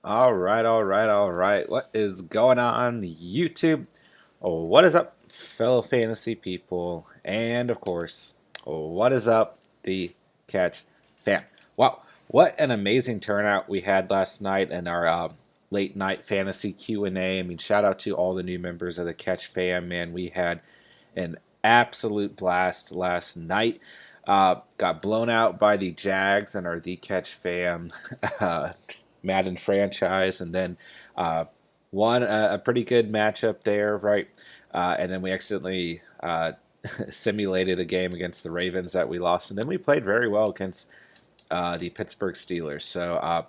All right. What is going on, YouTube? Oh, what is up, fellow fantasy people? And of course, what is up, the Catch fam? Wow, what an amazing turnout we had last night in our late night fantasy Q&A. I mean, shout out to all the new members of the Catch fam, man. We had an absolute blast last night. Got blown out by the Jags and our The Catch fam Madden franchise, and then won a pretty good matchup there, right? And then we accidentally simulated a game against the Ravens that we lost, and then we played very well against the Pittsburgh Steelers. So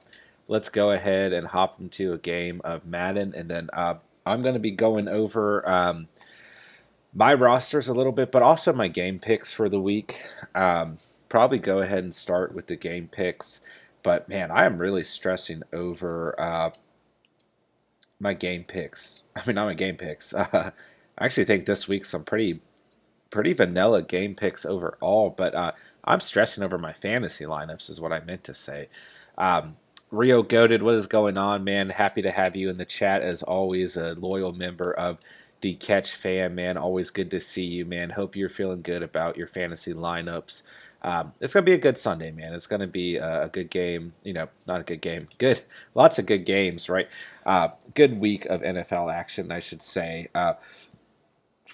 let's go ahead and hop into a game of Madden, and then I'm going to be going over my rosters a little bit, but also my game picks for the week. Probably go ahead and start with the game picks. But man, I am really stressing over my game picks. I mean, not my game picks. I actually think this week's some pretty vanilla game picks overall. But I'm stressing over my fantasy lineups, is what I meant to say. Rio Goated, what is going on, man? Happy to have you in the chat as always. A loyal member of the Catch fam, man. Always good to see you, man. Hope you're feeling good about your fantasy lineups. It's going to be a good Sunday, man. It's going to be a good game. Not a good game. Good. Lots of good games, right? Good week of NFL action, I should say.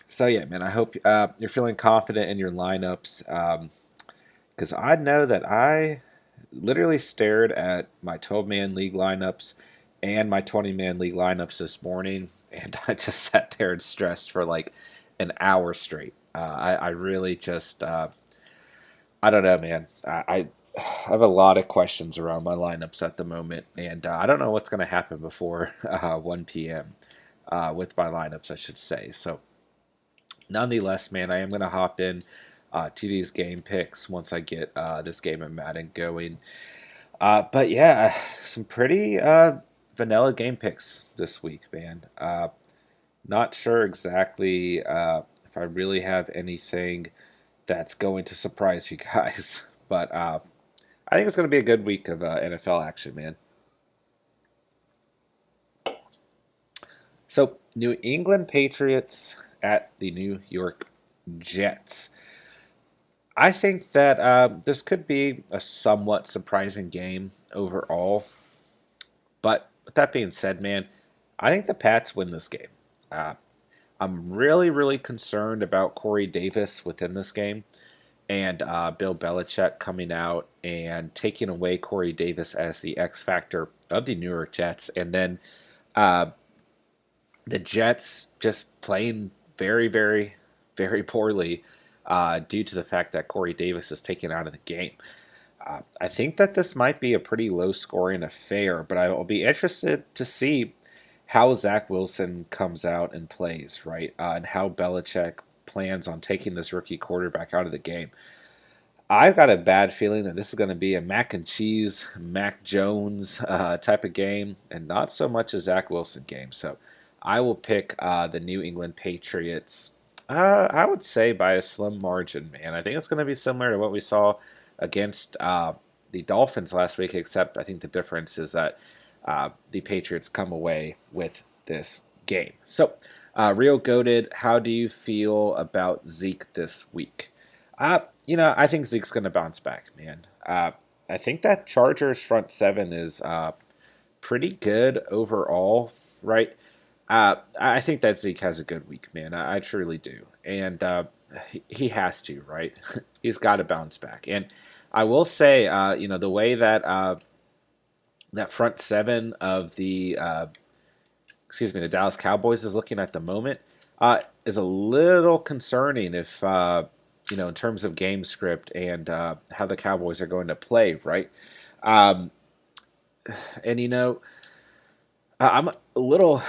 So, yeah, man, I hope you're feeling confident in your lineups. Because I know that I literally stared at my 12-man league lineups and my 20-man league lineups this morning, and I just sat there and stressed for like an hour straight. I really just I don't know, man. I have a lot of questions around my lineups at the moment, and I don't know what's going to happen before 1 p.m. With my lineups, I should say. So, nonetheless, man, I am going to hop in to these game picks once I get this game of Madden going. But yeah, some pretty vanilla game picks this week, man. Not sure exactly if I really have anything that's going to surprise you guys. But I think it's going to be a good week of NFL action, man. So, New England Patriots at the New York Jets. I think that this could be a somewhat surprising game overall. But with that being said, man, I think the Pats win this game. Uh, I'm really, really concerned about Corey Davis within this game, and Bill Belichick coming out and taking away Corey Davis as the X factor of the New York Jets, and then uh, the Jets just playing very, very, very poorly due to the fact that Corey Davis is taken out of the game. I think that this might be a pretty low-scoring affair, but I will be interested to see how Zach Wilson comes out and plays, right? And how Belichick plans on taking this rookie quarterback out of the game. I've got a bad feeling that this is going to be a mac and cheese, Mac Jones type of game, and not so much a Zach Wilson game. So I will pick the New England Patriots. I would say by a slim margin, man. I think it's going to be similar to what we saw against the Dolphins last week, except I think the difference is that the Patriots come away with this game. So, Real Goated, how do you feel about Zeke this week? I think Zeke's going to bounce back, man. I think that Chargers front seven is pretty good overall, right? I think that Zeke has a good week, man. I truly do. And he has to, right? He's got to bounce back. And I will say, the way that that front seven of the Dallas Cowboys is looking at the moment is a little concerning if, in terms of game script and how the Cowboys are going to play, right? Um, and, I'm a little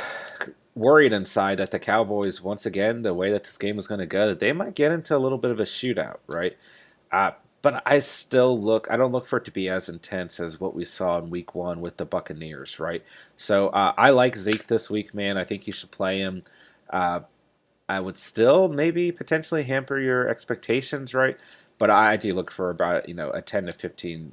worried inside that the Cowboys, once again, the way that this game is going to go, that they might get into a little bit of a shootout, right? But I don't look for it to be as intense as what we saw in week one with the Buccaneers, right? So I like Zeke this week, man. I think you should play him. Uh, I would still maybe potentially hamper your expectations, right? But I do look for about, a 10 to 15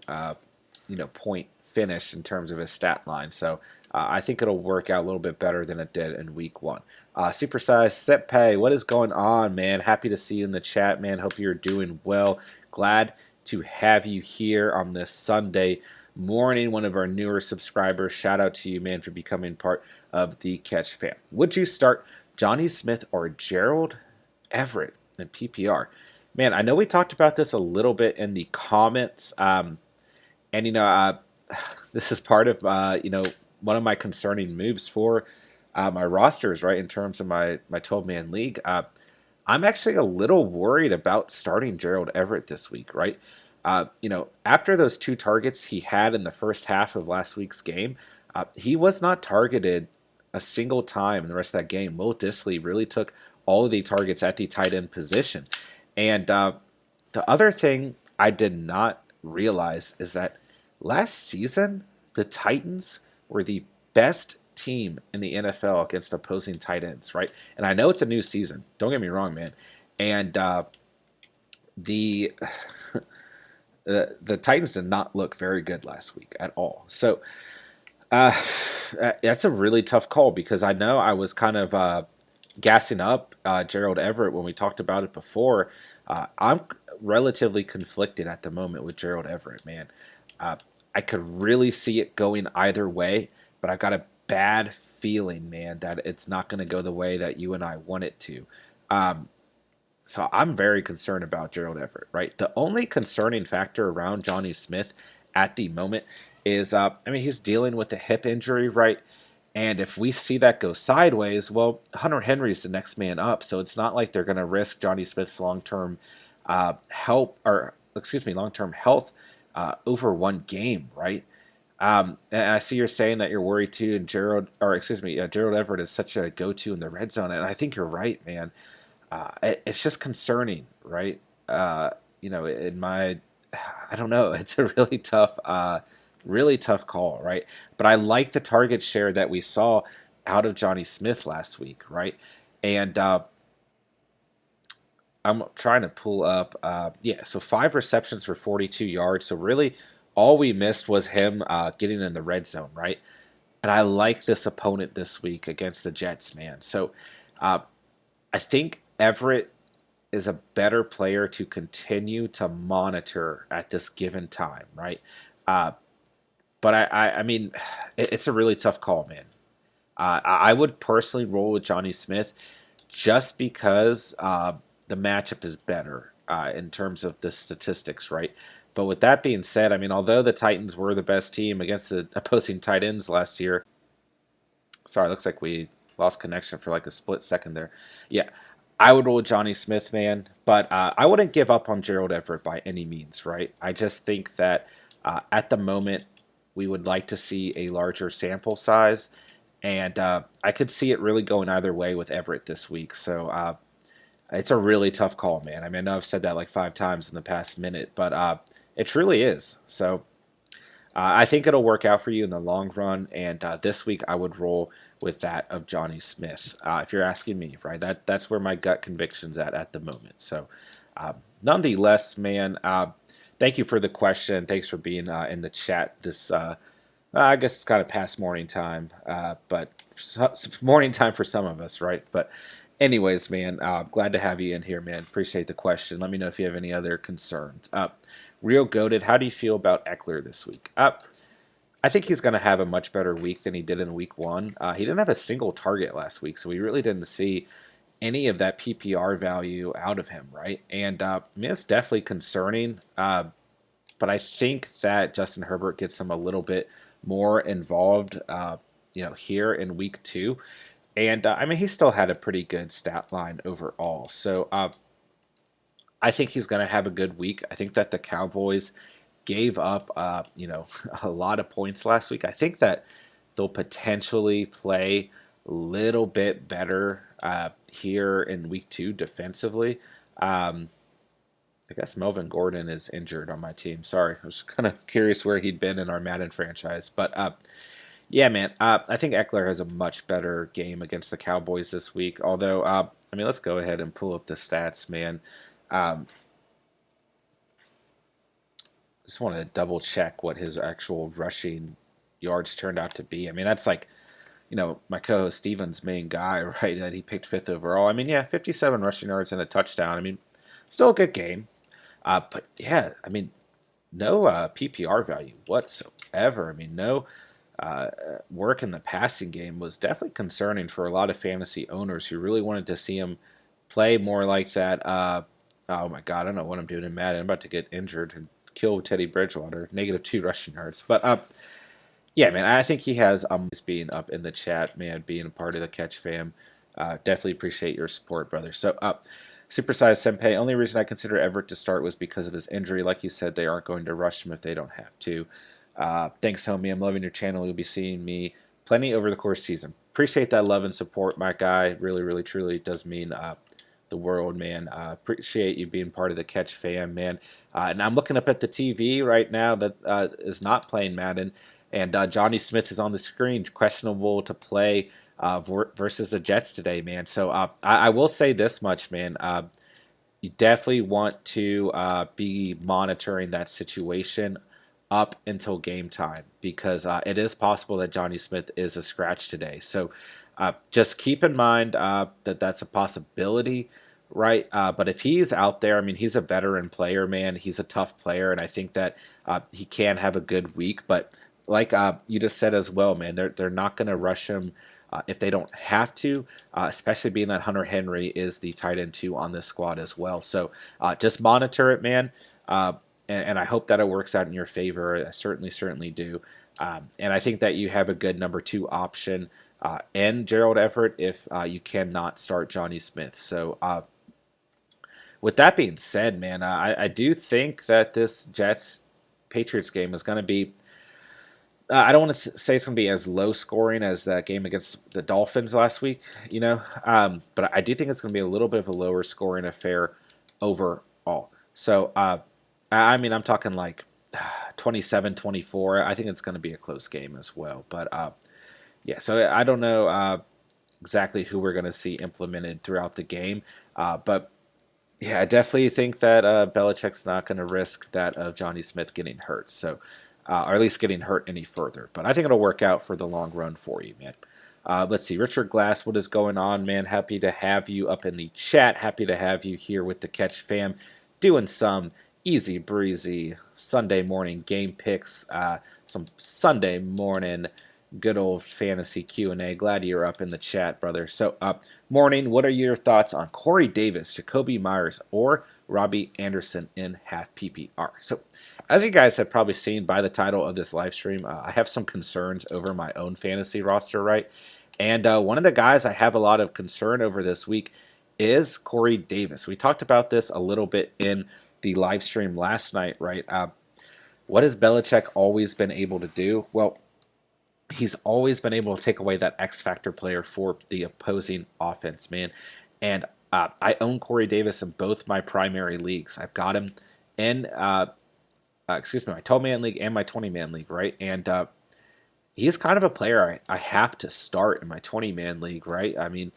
point finish in terms of his stat line. So I think it'll work out a little bit better than it did in week 1. Supersize Setpay, what is going on, man? Happy to see you in the chat, man. Hope you're doing well. Glad to have you here on this Sunday morning. One of our newer subscribers. Shout out to you, man, for becoming part of the Catch fam. Would you start Johnny Smith or Gerald Everett in PPR? Man, I know we talked about this a little bit in the comments, and this is part of one of my concerning moves for my rosters, right? In terms of my 12-man league, I'm actually a little worried about starting Gerald Everett this week, right? After those 2 targets he had in the first half of last week's game, he was not targeted a single time in the rest of that game. Will Dissly really took all of the targets at the tight end position. And the other thing I did not realize is that last season, the Titans were the best team in the NFL against opposing tight ends, right? And I know it's a new season. Don't get me wrong, man. And the Titans did not look very good last week at all. So that's a really tough call because I know I was kind of gassing up Gerald Everett when we talked about it before. I'm relatively conflicted at the moment with Gerald Everett, man. I could really see it going either way, but I've got a bad feeling, man, that it's not going to go the way that you and I want it to. So I'm very concerned about Gerald Everett, right? The only concerning factor around Johnny Smith at the moment is, he's dealing with a hip injury, right? And if we see that go sideways, well, Hunter Henry's the next man up. So it's not like they're going to risk Johnny Smith's long-term long-term health over one game, right? And I see you're saying that you're worried too, and Gerald Everett is such a go-to in the red zone, and I think you're right, man. It's just concerning, right? I don't know. It's a really tough call, right? But I like the target share that we saw out of Johnny Smith last week, right? And I'm trying to pull up, so 5 receptions for 42 yards. So really all we missed was him getting in the red zone, right? And I like this opponent this week against the Jets, man. So I think Everett is a better player to continue to monitor at this given time, right? But it's a really tough call, man. I would personally roll with Johnny Smith just because the matchup is better in terms of the statistics, right? But with that being said, although the Titans were the best team against the opposing tight ends last year, sorry, looks like we lost connection for like a split second there. Yeah, I would roll Johnny Smith, man, but I wouldn't give up on Gerald Everett by any means, right? I just think that at the moment, we would like to see a larger sample size, and I could see it really going either way with Everett this week. So it's a really tough call, man. I know I've said that like 5 times in the past minute, but it truly is. So I think it'll work out for you in the long run, and this week I would roll with that of Johnny Smith. If you're asking me, right, that's where my gut conviction's at the moment. So nonetheless, man, thank you for the question. Thanks for being in the chat. This, I guess it's kind of past morning time, but morning time for some of us, right? But anyways, man, glad to have you in here, man. Appreciate the question. Let me know if you have any other concerns. Real Goated, how do you feel about Eckler this week? I think he's going to have a much better week than he did in week 1. He didn't have a single target last week, so we really didn't see any of that PPR value out of him, right? And it's definitely concerning, but I think that Justin Herbert gets him a little bit more involved, here in week 2. And he still had a pretty good stat line overall. So I think he's going to have a good week. I think that the Cowboys gave up, a lot of points last week. I think that they'll potentially play a little bit better here in week 2 defensively. I guess Melvin Gordon is injured on my team. Sorry, I was kind of curious where he'd been in our Madden franchise. But yeah, man, I think Eckler has a much better game against the Cowboys this week. Although, let's go ahead and pull up the stats, man. just want to double check what his actual rushing yards turned out to be. I mean, that's like, my co-host Steven's main guy, right? That he picked fifth overall. I mean, yeah, 57 rushing yards and a touchdown. I mean, still a good game. But yeah, I mean, no PPR value whatsoever. I mean, no work in the passing game was definitely concerning for a lot of fantasy owners who really wanted to see him play more like that. Oh my God, I don't know what I'm doing in Madden. I'm about to get injured and kill Teddy Bridgewater. -2 rushing yards. But yeah, man, I think he has being up in the chat, man, being a part of the Catch fam. Definitely appreciate your support, brother. So, Supersized Senpai, only reason I consider Everett to start was because of his injury. Like you said, they aren't going to rush him if they don't have to. Thanks, homie. I'm loving your channel. You'll be seeing me plenty over the course of the season. Appreciate that love and support, my guy. Really, really, truly does mean the world, man. Appreciate you being part of the Catch fam, man. And I'm looking up at the TV right now that is not playing Madden, and Johnny Smith is on the screen, questionable to play versus the Jets today, man. So I will say this much, man. You definitely want to be monitoring that situation up until game time, because it is possible that Johnny Smith is a scratch today. So just keep in mind that that's a possibility, right? But if he's out there, I mean, he's a veteran player, man. He's a tough player, and I think that he can have a good week. But like you just said as well, man, they're not going to rush him if they don't have to, especially being that Hunter Henry is the tight end 2 on this squad as well. So just monitor it, man. And I hope that it works out in your favor. I certainly do. And I think that you have a good number 2 option in Gerald Everett if you cannot start Johnny Smith. So with that being said, man, I do think that this Jets-Patriots game is going to be, I don't want to say it's going to be as low scoring as that game against the Dolphins last week, but I do think it's going to be a little bit of a lower scoring affair overall. So, I mean, I'm talking like 27-24. I think it's going to be a close game as well. But yeah, so I don't know exactly who we're going to see implemented throughout the game. But yeah, I definitely think that Belichick's not going to risk that of Johnny Smith getting hurt. So, or at least getting hurt any further. But I think it'll work out for the long run for you, man. Let's see. Richard Glass, what is going on, man? Happy to have you up in the chat. Happy to have you here with the Catch fam doing some easy breezy Sunday morning game picks, some Sunday morning good old fantasy Q&A. Glad you're up in the chat, brother. So, morning, what are your thoughts on Corey Davis, Jacoby Myers, or Robbie Anderson in half PPR? So, as you guys have probably seen by the title of this live stream, I have some concerns over my own fantasy roster, right? And one of the guys I have a lot of concern over this week is Corey Davis. We talked about this a little bit in the live stream last night, right? What has Belichick always been able to do? Well, he's always been able to take away that X factor player for the opposing offense, man. And I own Corey Davis in both my primary leagues. I've got him in, my 12-man league and my 20-man league, right? And he's kind of a player I have to start in my 20-man league, right? I mean,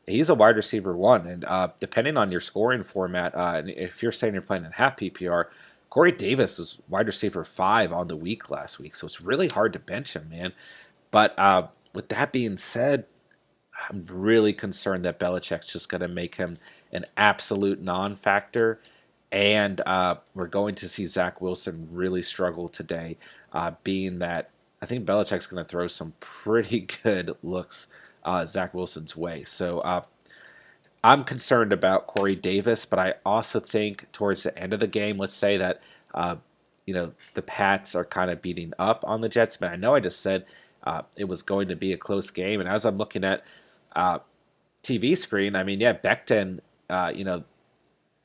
he's a wide receiver 1, and depending on your scoring format, and if you're saying you're playing in half PPR, Corey Davis is wide receiver 5 on the week last week, so it's really hard to bench him, man. But with that being said, I'm really concerned that Belichick's just going to make him an absolute non-factor, and we're going to see Zach Wilson really struggle today, being that I think Belichick's going to throw some pretty good looks Zach Wilson's way. So I'm concerned about Corey Davis, but I also think towards the end of the game, let's say that the Pats are kind of beating up on the Jets. But I know I just said it was going to be a close game, and as I'm looking at TV screen, I mean, yeah, Becton,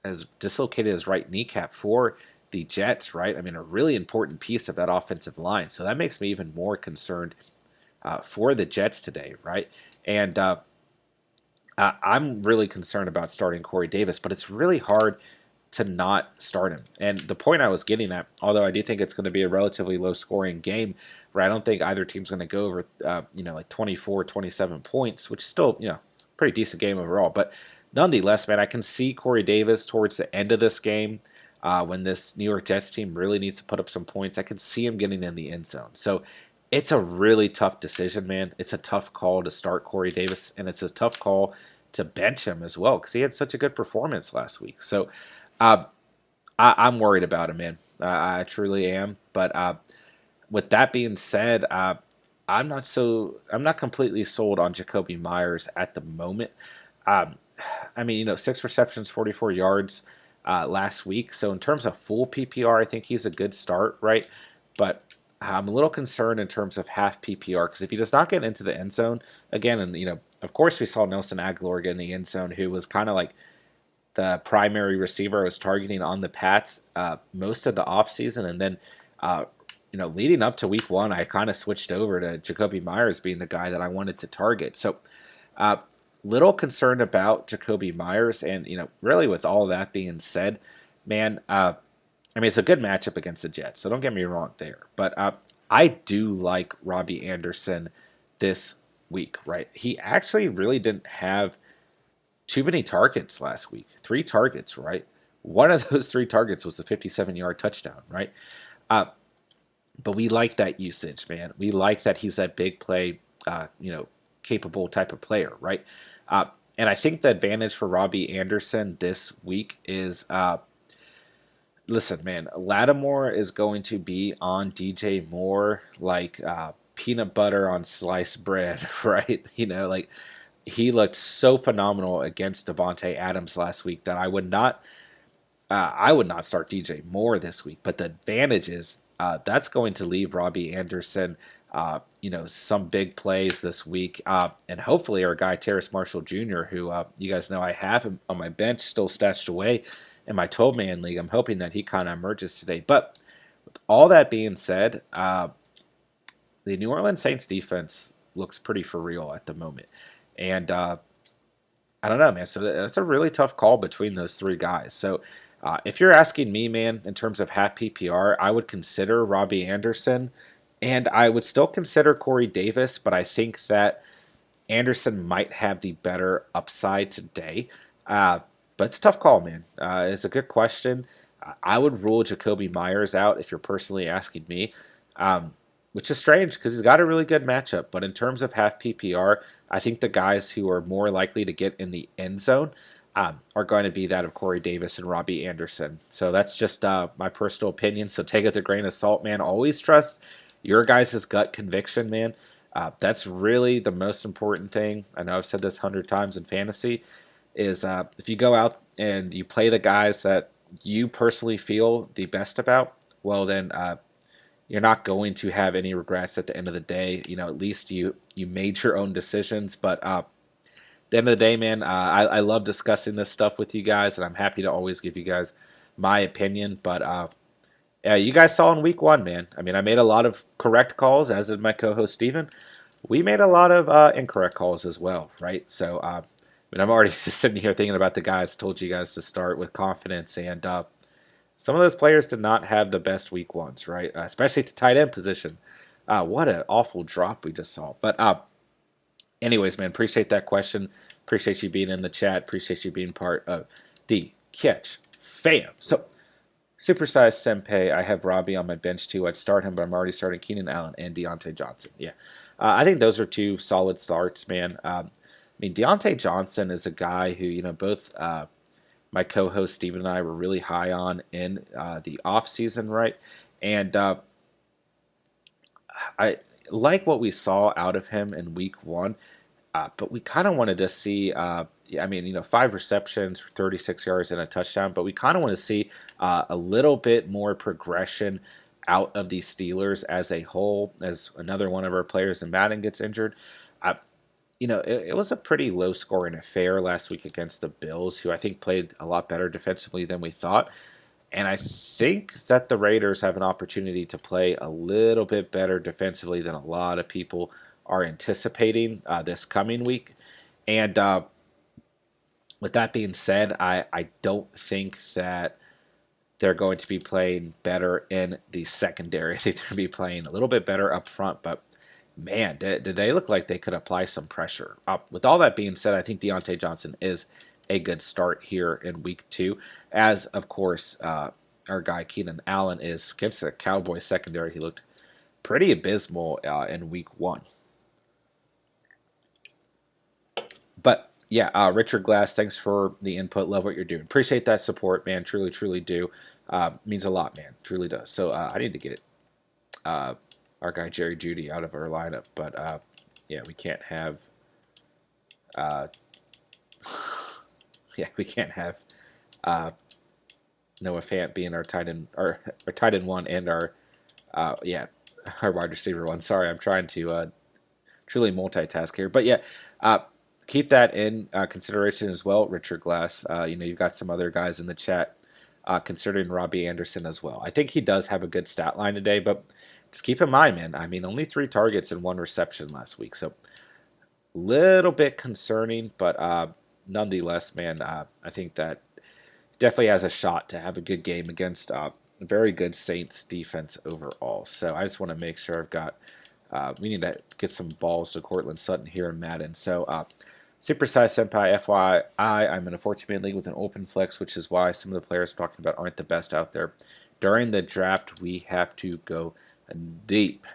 has dislocated his right kneecap for the Jets, right? I mean, a really important piece of that offensive line. So that makes me even more concerned for the Jets today, right? And I'm really concerned about starting Corey Davis, but it's really hard to not start him. And the point I was getting at, although I do think it's going to be a relatively low-scoring game, where I don't think either team's going to go over, like 24, 27 points, which is still, pretty decent game overall. But nonetheless, man, I can see Corey Davis towards the end of this game when this New York Jets team really needs to put up some points. I could see him getting in the end zone. So it's a really tough decision, man. It's a tough call to start Corey Davis, and it's a tough call to bench him as well because he had such a good performance last week. So uh, I'm worried about him, man. I truly am. But with that being said, I'm not completely sold on Jacoby Myers at the moment. Um, I mean, 6 receptions, 44 yards last week. So in terms of full PPR, I think he's a good start, right? But I'm a little concerned in terms of half PPR because if he does not get into the end zone again, and of course we saw Nelson Aguilar get in the end zone, who was kind of like the primary receiver I was targeting on the Pats most of the offseason, and then leading up to week 1, I kind of switched over to Jacoby Myers being the guy that I wanted to target. So little concerned about Jacoby Myers, and really with all that being said, man, I mean it's a good matchup against the Jets, so don't get me wrong there. But I do like Robbie Anderson this week, right? He actually really didn't have too many targets last week. 3 targets, right? One of those 3 targets was a 57-yard touchdown, right? But we like that usage, man. We like that he's that big play, capable type of player, right? And I think the advantage for Robbie Anderson this week is, listen, man, Lattimore is going to be on DJ Moore like peanut butter on sliced bread, right? He looked so phenomenal against Devontae Adams last week that I would not start DJ Moore this week. But the advantage is that's going to leave Robbie Anderson, some big plays this week, and hopefully our guy Terrace Marshall Jr., who you guys know I have him on my bench still stashed away in my 12-man league. I'm hoping that he kind of emerges today. But with all that being said, the New Orleans Saints defense looks pretty for real at the moment. And I don't know, man. So that's a really tough call between those 3 guys. So if you're asking me, man, in terms of half PPR, I would consider Robbie Anderson, and I would still consider Corey Davis, but I think that Anderson might have the better upside today. But it's a tough call, man. It's a good question. I would rule Jacoby Myers out if you're personally asking me. Which is strange because he's got a really good matchup. But in terms of half PPR, I think the guys who are more likely to get in the end zone are going to be that of Corey Davis and Robbie Anderson. So that's just my personal opinion. So take it with a grain of salt, man. Always trust your guys' gut conviction, man. That's really the most important thing. I know I've said this 100 times in fantasy, is if you go out and you play the guys that you personally feel the best about, well then you're not going to have any regrets at the end of the day. At least you made your own decisions. But at the end of the day, man, I love discussing this stuff with you guys, and I'm happy to always give you guys my opinion. But yeah, you guys saw in week 1, man. I mean, I made a lot of correct calls, as did my co-host Steven. We made a lot of incorrect calls as well, right? So I'm already just sitting here thinking about the guys. Told you guys to start with confidence, and some of those players did not have the best week 1s, right? Especially to tight end position. What an awful drop we just saw. But anyways, man, appreciate that question. Appreciate you being in the chat. Appreciate you being part of the Catch fam. So, Supersized Senpai, I have Robbie on my bench too. I'd start him, but I'm already starting Keenan Allen and Deontay Johnson. Yeah, I think those are 2 solid starts, man. I mean, Deontay Johnson is a guy who, both my co-host Steven and I were really high on in the offseason, right? And I like what we saw out of him in week 1, but we kind of wanted to see, 5 receptions for 36 yards and a touchdown, but we kind of want to see a little bit more progression out of the Steelers as a whole, as another one of our players in Madden gets injured. It was a pretty low-scoring affair last week against the Bills, who I think played a lot better defensively than we thought. And I think that the Raiders have an opportunity to play a little bit better defensively than a lot of people are anticipating this coming week. And with that being said, I don't think that they're going to be playing better in the secondary. I think they're going to be playing a little bit better up front, but man, did they look like they could apply some pressure. With all that being said, I think Deontay Johnson is a good start here in week 2, as, of course, our guy Keenan Allen is against the Cowboys secondary. He looked pretty abysmal in week 1. But yeah, Richard Glass, thanks for the input. Love what you're doing. Appreciate that support, man. Truly, truly do. Means a lot, man. Truly does. So I need to get our guy Jerry Jeudy out of our lineup. But yeah, we can't have. Yeah, we can't have Noah Fant being our tight end, our tight end 1 and our our wide receiver 1. Sorry, I'm trying to truly multitask here. But yeah, keep that in consideration as well, Richard Glass. You've got some other guys in the chat considering Robbie Anderson as well. I think he does have a good stat line today, but just keep in mind, man, I mean, only 3 targets and 1 reception last week. So a little bit concerning, but nonetheless, man, I think that definitely has a shot to have a good game against a very good Saints defense overall. So I just want to make sure I've got we need to get some balls to Cortland Sutton here in Madden. So Supersize Senpai, FYI, I'm in a 14-man league with an open flex, which is why some of the players I'm talking about aren't the best out there. During the draft, we have to go deep.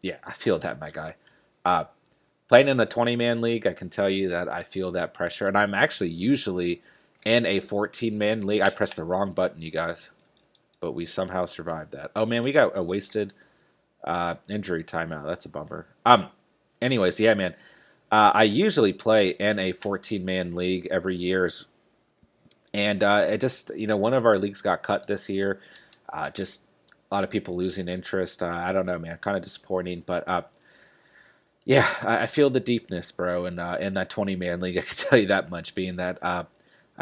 Yeah, I feel that, my guy. Playing in a 20-man league, I can tell you that I feel that pressure. And I'm actually usually in a 14-man league. I pressed the wrong button, you guys. But we somehow survived that. Oh, man, we got a wasted injury timeout. That's a bummer. Anyways, yeah, man. I usually play in a 14-man league every year. And it just, one of our leagues got cut this year. Just a lot of people losing interest. I don't know, man. Kind of disappointing. But yeah, I feel the deepness, bro. And in that 20-man league, I can tell you that much, being that I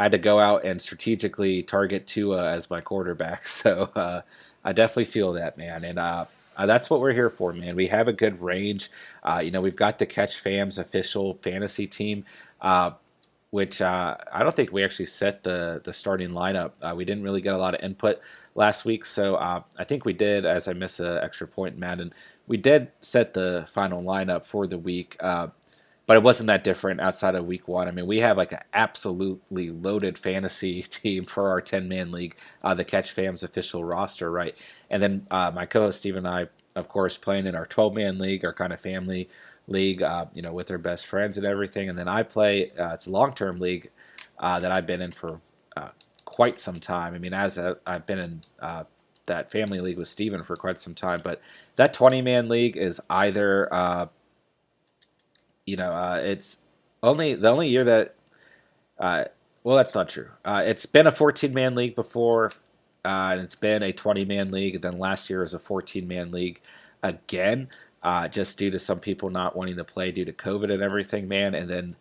had to go out and strategically target Tua as my quarterback. So I definitely feel that, man. And that's what we're here for, man. We have a good range. We've got the Catch Fam's official fantasy team, which I don't think we actually set the starting lineup. We didn't really get a lot of input last week, so I think we did, as I missed an extra point in Madden, we did set the final lineup for the week, but it wasn't that different outside of week 1. I mean, we have like an absolutely loaded fantasy team for our 10-man league, the Catch Fam's official roster, right? And then my co-host Steve and I, of course, playing in our 12-man league, our kind of family league, with our best friends and everything. And then I play, it's a long-term league that I've been in for quite some time. I mean, I've been in that family league with Steven for quite some time, but that 20-man league is either... it's the only year that, well, that's not true. It's been a 14-man league before, and it's been a 20-man league. And then last year was a 14-man league again, just due to some people not wanting to play due to COVID and everything, man. And then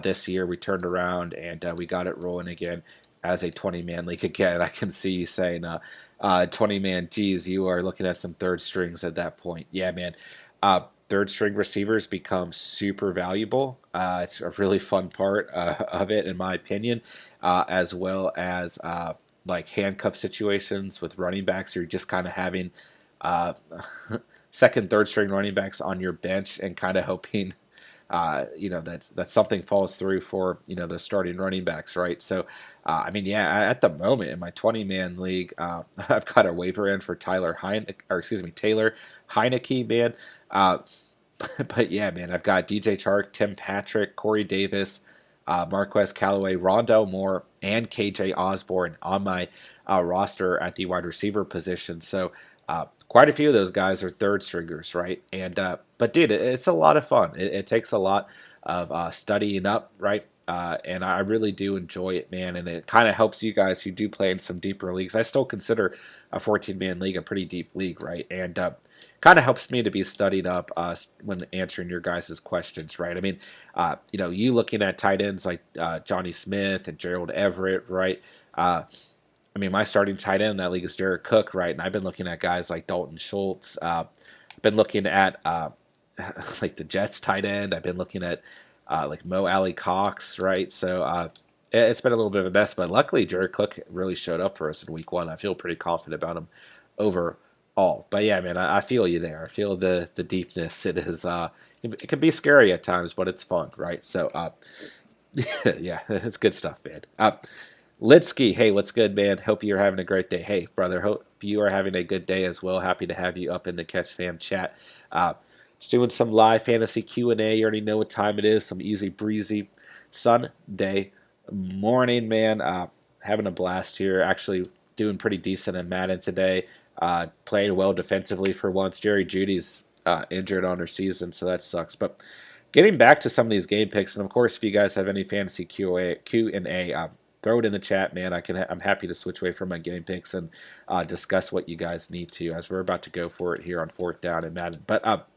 this year we turned around and we got it rolling again as a 20-man league again. I can see you saying 20-man, geez, you are looking at some third strings at that point. Yeah, man. Third string receivers become super valuable. It's a really fun part of it, in my opinion, as well as like handcuff situations with running backs. You're just kind of having second, third string running backs on your bench and kind of hoping that something falls through for the starting running backs, right? So, at the moment in my 20-man league, I've got a waiver in for Taylor Heineke, man. But yeah, man, I've got DJ Chark, Tim Patrick, Corey Davis, Marquez Callaway, Rondell Moore, and KJ Osborne on my roster at the wide receiver position. So quite a few of those guys are third stringers, right? And but dude, it's a lot of fun. It takes a lot of studying up, right? And I really do enjoy it, man. And it kind of helps you guys who do play in some deeper leagues. I still consider a 14-man league a pretty deep league, right? And kind of helps me to be studied up when answering your guys' questions, right? I mean, you looking at tight ends like Johnny Smith and Gerald Everett, right? My starting tight end in that league is Jared Cook, right? And I've been looking at guys like Dalton Schultz. I've been looking at like the Jets tight end. I've been looking at like Mo Alley Cox, right? So it's been a little bit of a mess, but luckily Jared Cook really showed up for us in week 1. I feel pretty confident about him overall. But yeah, man, I feel you there. I feel the deepness. It is it can be scary at times, but it's fun, right? So yeah, it's good stuff, man. Litsky, hey, what's good, man? Hope you're having a great day. Hey, brother, hope you are having a good day as well. Happy to have you up in the Catch Fam chat. Just doing some live fantasy Q&A. You already know what time it is. Some easy breezy Sunday morning, man. Having a blast here. Actually doing pretty decent in Madden today. Playing well defensively for once. Jerry Judy's injured on her season, so that sucks. But getting back to some of these game picks, and of course, if you guys have any fantasy Q&A, throw it in the chat, man. I'm happy to switch away from my game picks and discuss what you guys need to, as we're about to go for it here on fourth down in Madden. But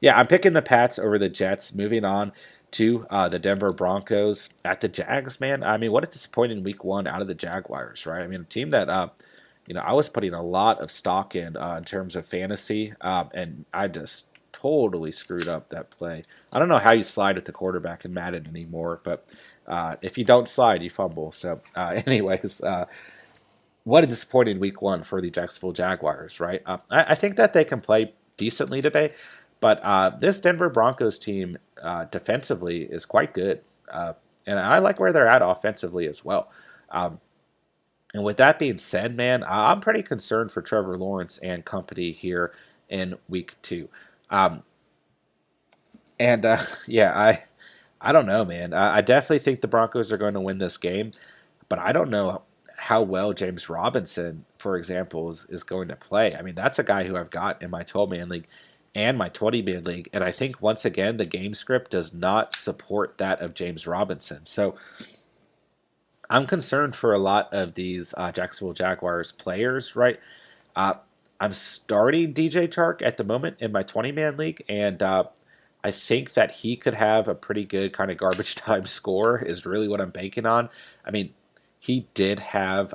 yeah, I'm picking the Pats over the Jets. Moving on to the Denver Broncos at the Jags, man. I mean, what a disappointing week one out of the Jaguars, right? I mean, a team that I was putting a lot of stock in terms of fantasy, and I just totally screwed up that play. I don't know how you slide with the quarterback in Madden anymore, but if you don't slide, you fumble. So, anyways, what a disappointing week one for the Jacksonville Jaguars, right? I think that they can play decently today, but this Denver Broncos team defensively is quite good, and I like where they're at offensively as well. And with that being said, man, I'm pretty concerned for Trevor Lawrence and company here in week two. Um, and yeah, I don't know, man. I definitely think the Broncos are going to win this game, but I don't know how well James Robinson, for example, is going to play. I mean, that's a guy who I've got in my 12-man league and my 20-man league, and I think once again the game script does not support that of James Robinson. So I'm concerned for a lot of these Jacksonville Jaguars players, right? Uh, I'm starting DJ Chark at the moment in my 20-man league, and I think that he could have a pretty good kind of garbage time score is really what I'm banking on. I mean, he did have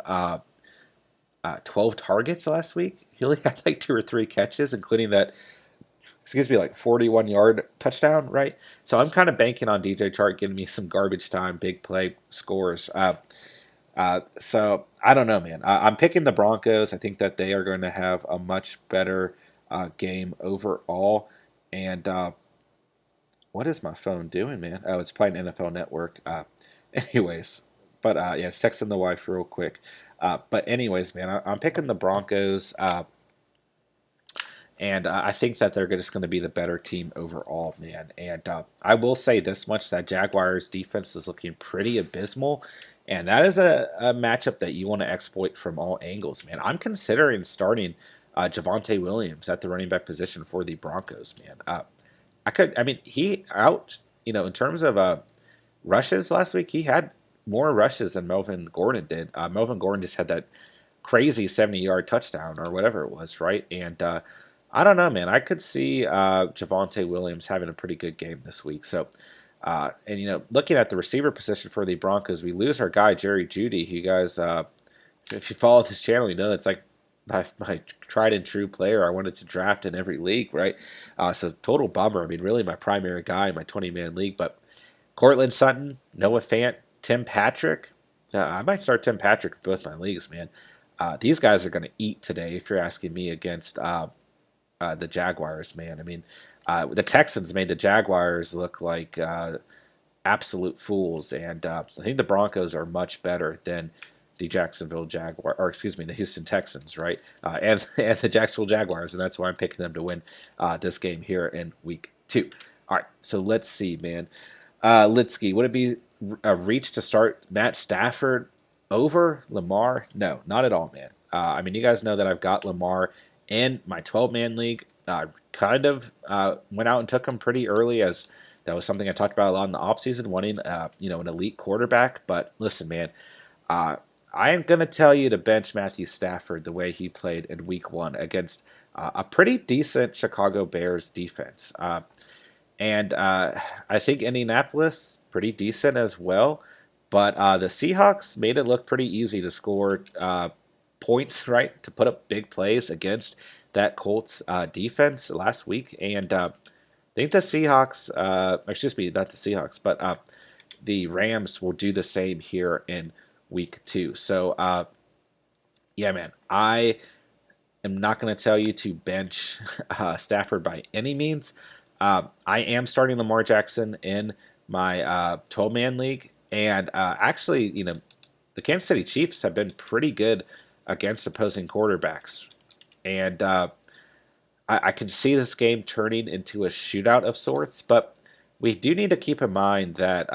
12 targets last week. He only had like 2 or 3 catches, including that, like 41-yard touchdown, right? So I'm kind of banking on DJ Chark getting me some garbage time, big play scores. So I don't know, man. I'm picking the Broncos. I think that they are going to have a much better game overall. And what is my phone doing, man? Oh, it's playing NFL Network. Anyways, but yeah, it's texting the wife real quick. But anyways, man, I'm picking the Broncos. And I think that they're just going to be the better team overall, man. And I will say this much, that Jaguars defense is looking pretty abysmal. And that is a matchup that you want to exploit from all angles, man. I'm considering starting Javonte Williams at the running back position for the Broncos, man. In terms of rushes last week, he had more rushes than Melvin Gordon did. Melvin Gordon just had that crazy 70-yard touchdown or whatever it was, right? And I don't know, man. I could see Javonte Williams having a pretty good game this week. So, looking at the receiver position for the Broncos, we lose our guy Jerry Jeudy. You guys, if you follow this channel, you know that's like my tried and true player I wanted to draft in every league, right? So total bummer. I mean, really my primary guy in my 20-man league. But Cortland Sutton, Noah Fant, Tim Patrick. I might start Tim Patrick in both my leagues, man. These guys are going to eat today, if you're asking me, against the Jaguars, man. I mean, the Texans made the Jaguars look like absolute fools, and I think the Broncos are much better than the the Houston Texans, right? And the Jacksonville Jaguars, and that's why I'm picking them to win this game here in week 2. All right, so let's see, man. Litsky, would it be a reach to start Matt Stafford over Lamar? No, not at all, man. I mean, you guys know that I've got Lamar in my 12-man league. Kind of went out and took him pretty early, as that was something I talked about a lot in the offseason, wanting an elite quarterback. But listen, man, I am going to tell you to bench Matthew Stafford the way he played in week 1 against a pretty decent Chicago Bears defense. And I think Indianapolis, pretty decent as well. But the Seahawks made it look pretty easy to score points, right, to put up big plays against that Colts defense last week. And I think the Seahawks, excuse me, not the Seahawks, but the Rams will do the same here in week 2. So, yeah, man, I am not going to tell you to bench Stafford by any means. I am starting Lamar Jackson in my 12-man league, and actually, the Kansas City Chiefs have been pretty good against opposing quarterbacks. And I can see this game turning into a shootout of sorts, but we do need to keep in mind that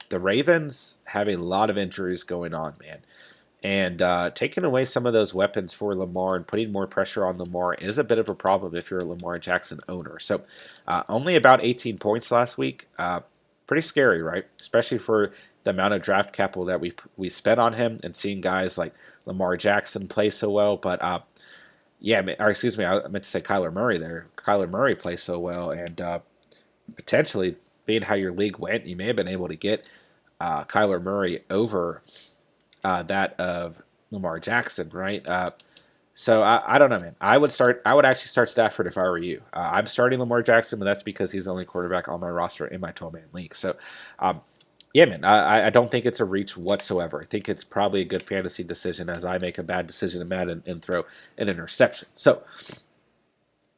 the Ravens have a lot of injuries going on, man. And taking away some of those weapons for Lamar and putting more pressure on Lamar is a bit of a problem if you're a Lamar Jackson owner. So only about 18 points last week. Pretty scary, right? Especially for the amount of draft capital that we spent on him and seeing guys like Lamar Jackson play so well. But yeah, or excuse me, I meant to say Kyler Murray there. Kyler Murray plays so well, and potentially, being how your league went, you may have been able to get Kyler Murray over that of Lamar Jackson, right? So I don't know, man. I would actually start Stafford if I were you. I'm starting Lamar Jackson, but that's because he's the only quarterback on my roster in my 12-man league. So, yeah, man, I don't think it's a reach whatsoever. I think it's probably a good fantasy decision as I make a bad decision in Madden and throw an interception. So,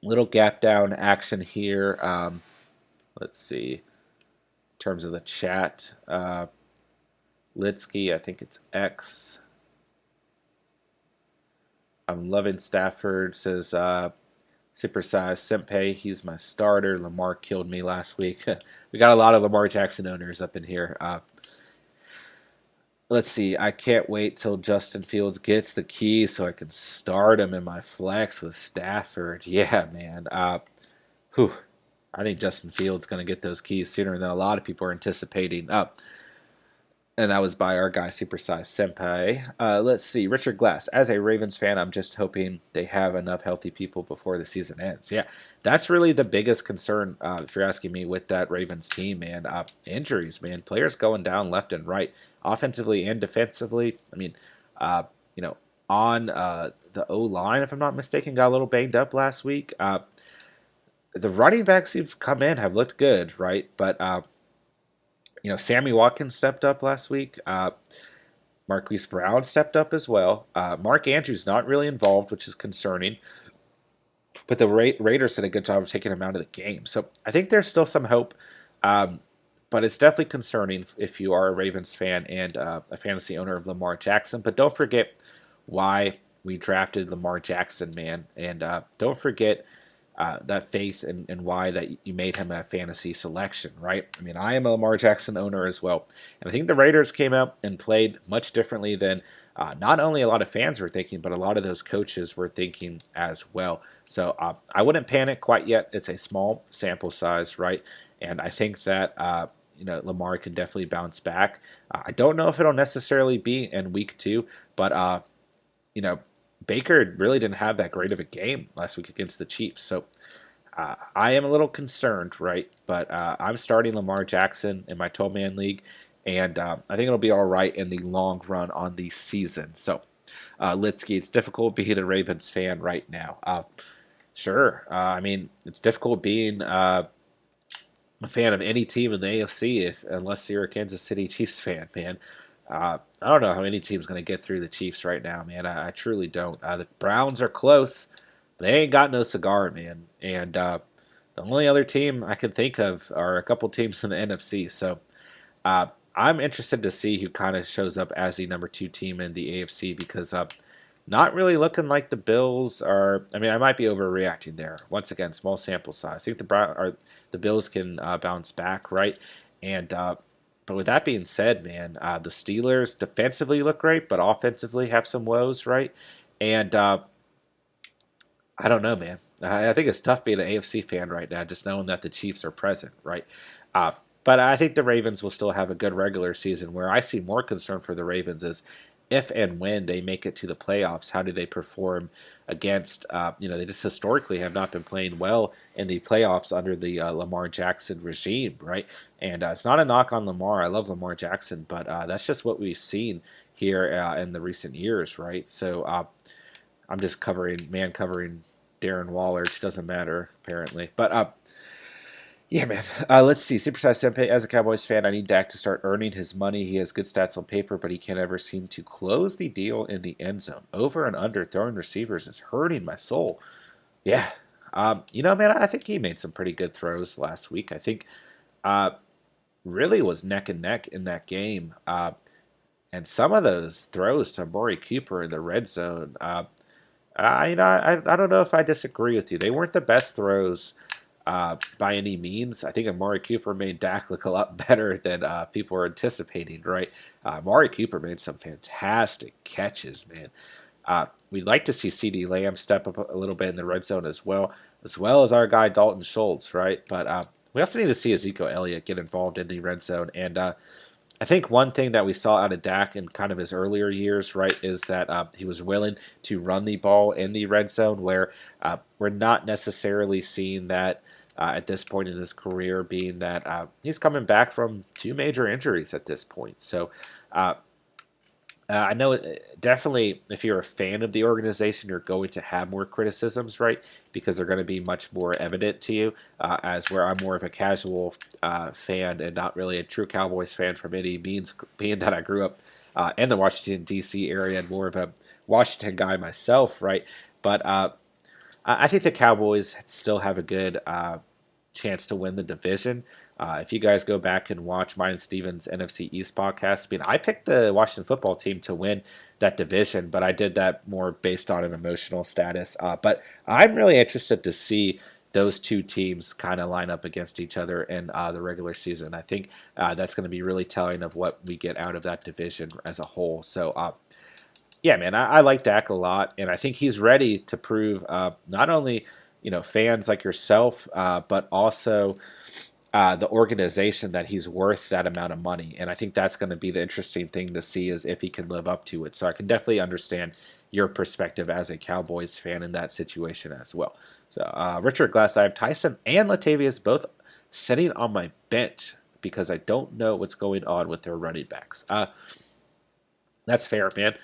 little gap down action here. Let's see. In terms of the chat, Litsky, I think it's X. I'm loving Stafford, says Supersize Sempe. He's my starter. Lamar killed me last week. We got a lot of Lamar Jackson owners up in here. Let's see. I can't wait till Justin Fields gets the key so I can start him in my flex with Stafford. Yeah, man. Whew. I think Justin Fields going to get those keys sooner than a lot of people are anticipating. And that was by our guy, Supersize Senpai. Let's see. Richard Glass. As a Ravens fan, I'm just hoping they have enough healthy people before the season ends. Yeah, that's really the biggest concern, if you're asking me, with that Ravens team, man. Injuries, man. Players going down left and right, offensively and defensively. I mean, on the O-line, if I'm not mistaken, got a little banged up last week. The running backs who've come in have looked good, right? But Sammy Watkins stepped up last week. Marquise Brown stepped up as well. Mark Andrews not really involved, which is concerning. But the Raiders did a good job of taking him out of the game. So I think there's still some hope. But it's definitely concerning if you are a Ravens fan and a fantasy owner of Lamar Jackson. But don't forget why we drafted Lamar Jackson, man. And don't forget that faith and why that you made him a fantasy selection, right? I mean, I am a Lamar Jackson owner as well. And I think the Raiders came out and played much differently than not only a lot of fans were thinking, but a lot of those coaches were thinking as well. So I wouldn't panic quite yet. It's a small sample size, right? And I think that Lamar can definitely bounce back. I don't know if it'll necessarily be in week 2, but Baker really didn't have that great of a game last week against the Chiefs. So I am a little concerned, right? But I'm starting Lamar Jackson in my 12-man league, and I think it'll be all right in the long run on the season. So, Litsky, it's difficult being a Ravens fan right now. Sure. I mean, it's difficult being a fan of any team in the AFC unless you're a Kansas City Chiefs fan, man. I don't know how any team's going to get through the Chiefs right now, man. I truly don't. The Browns are close, but they ain't got no cigar, man. And the only other team I can think of are a couple teams in the NFC. So I'm interested to see who kind of shows up as the number 2 team in the AFC because not really looking like the Bills are. I mean, I might be overreacting there. Once again, small sample size. I think the Bills can bounce back, right? And but with that being said, man, the Steelers defensively look great, but offensively have some woes, right? And I don't know, man. I think it's tough being an AFC fan right now, just knowing that the Chiefs are present, right? But I think the Ravens will still have a good regular season. Where I see more concern for the Ravens is if and when they make it to the playoffs, how do they perform against, they just historically have not been playing well in the playoffs under the Lamar Jackson regime, right? And it's not a knock on Lamar. I love Lamar Jackson, but that's just what we've seen here in the recent years, right? So I'm just covering Darren Waller, which doesn't matter, apparently. But yeah, man. Let's see. Supersize Senpai, as a Cowboys fan, I need Dak to start earning his money. He has good stats on paper, but he can't ever seem to close the deal in the end zone. Over and under throwing receivers is hurting my soul. Yeah. Man, I think he made some pretty good throws last week. I think really was neck and neck in that game. And some of those throws to Amari Cooper in the red zone, I don't know if I disagree with you. They weren't the best throws by any means. I think Amari Cooper made Dak look a lot better than people were anticipating, right? Amari Cooper made some fantastic catches, man. We'd like to see CD Lamb step up a little bit in the red zone as well as our guy Dalton Schultz, right? But we also need to see Ezekiel Elliott get involved in the red zone. And I think one thing that we saw out of Dak in kind of his earlier years, right, is that he was willing to run the ball in the red zone, where we're not necessarily seeing that at this point in his career, being that he's coming back from two major injuries at this point. So I know definitely if you're a fan of the organization, you're going to have more criticisms, right? Because they're going to be much more evident to you, as where I'm more of a casual fan and not really a true Cowboys fan from any means, being that I grew up in the Washington, D.C. area and more of a Washington guy myself, right? But I think the Cowboys still have a good chance to win the division. If you guys go back and watch mine and Steven's NFC East podcast, I mean, I picked the Washington football team to win that division, but I did that more based on an emotional status. But I'm really interested to see those two teams kind of line up against each other in the regular season. I think that's going to be really telling of what we get out of that division as a whole. So, yeah, man, I like Dak a lot, and I think he's ready to prove not only fans like yourself, but also the organization that he's worth that amount of money. And I think that's going to be the interesting thing to see is if he can live up to it. So I can definitely understand your perspective as a Cowboys fan in that situation as well. So Richard Glass, I have Tyson and Latavius both sitting on my bench because I don't know what's going on with their running backs. That's fair, man.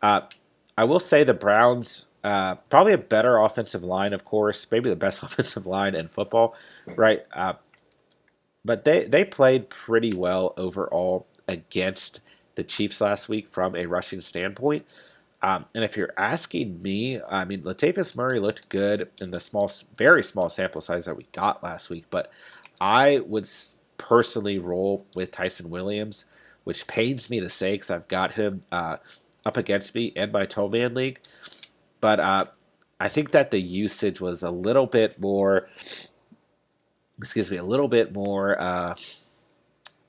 I will say the Browns, probably a better offensive line, of course, maybe the best offensive line in football, right? But they played pretty well overall against the Chiefs last week from a rushing standpoint. And if you're asking me, I mean, Latavius Murray looked good in the very small sample size that we got last week, but I would personally roll with Tyson Williams, which pains me to say because I've got him up against me in my 12-man league. But I think that the usage was a little bit more, a little bit more, I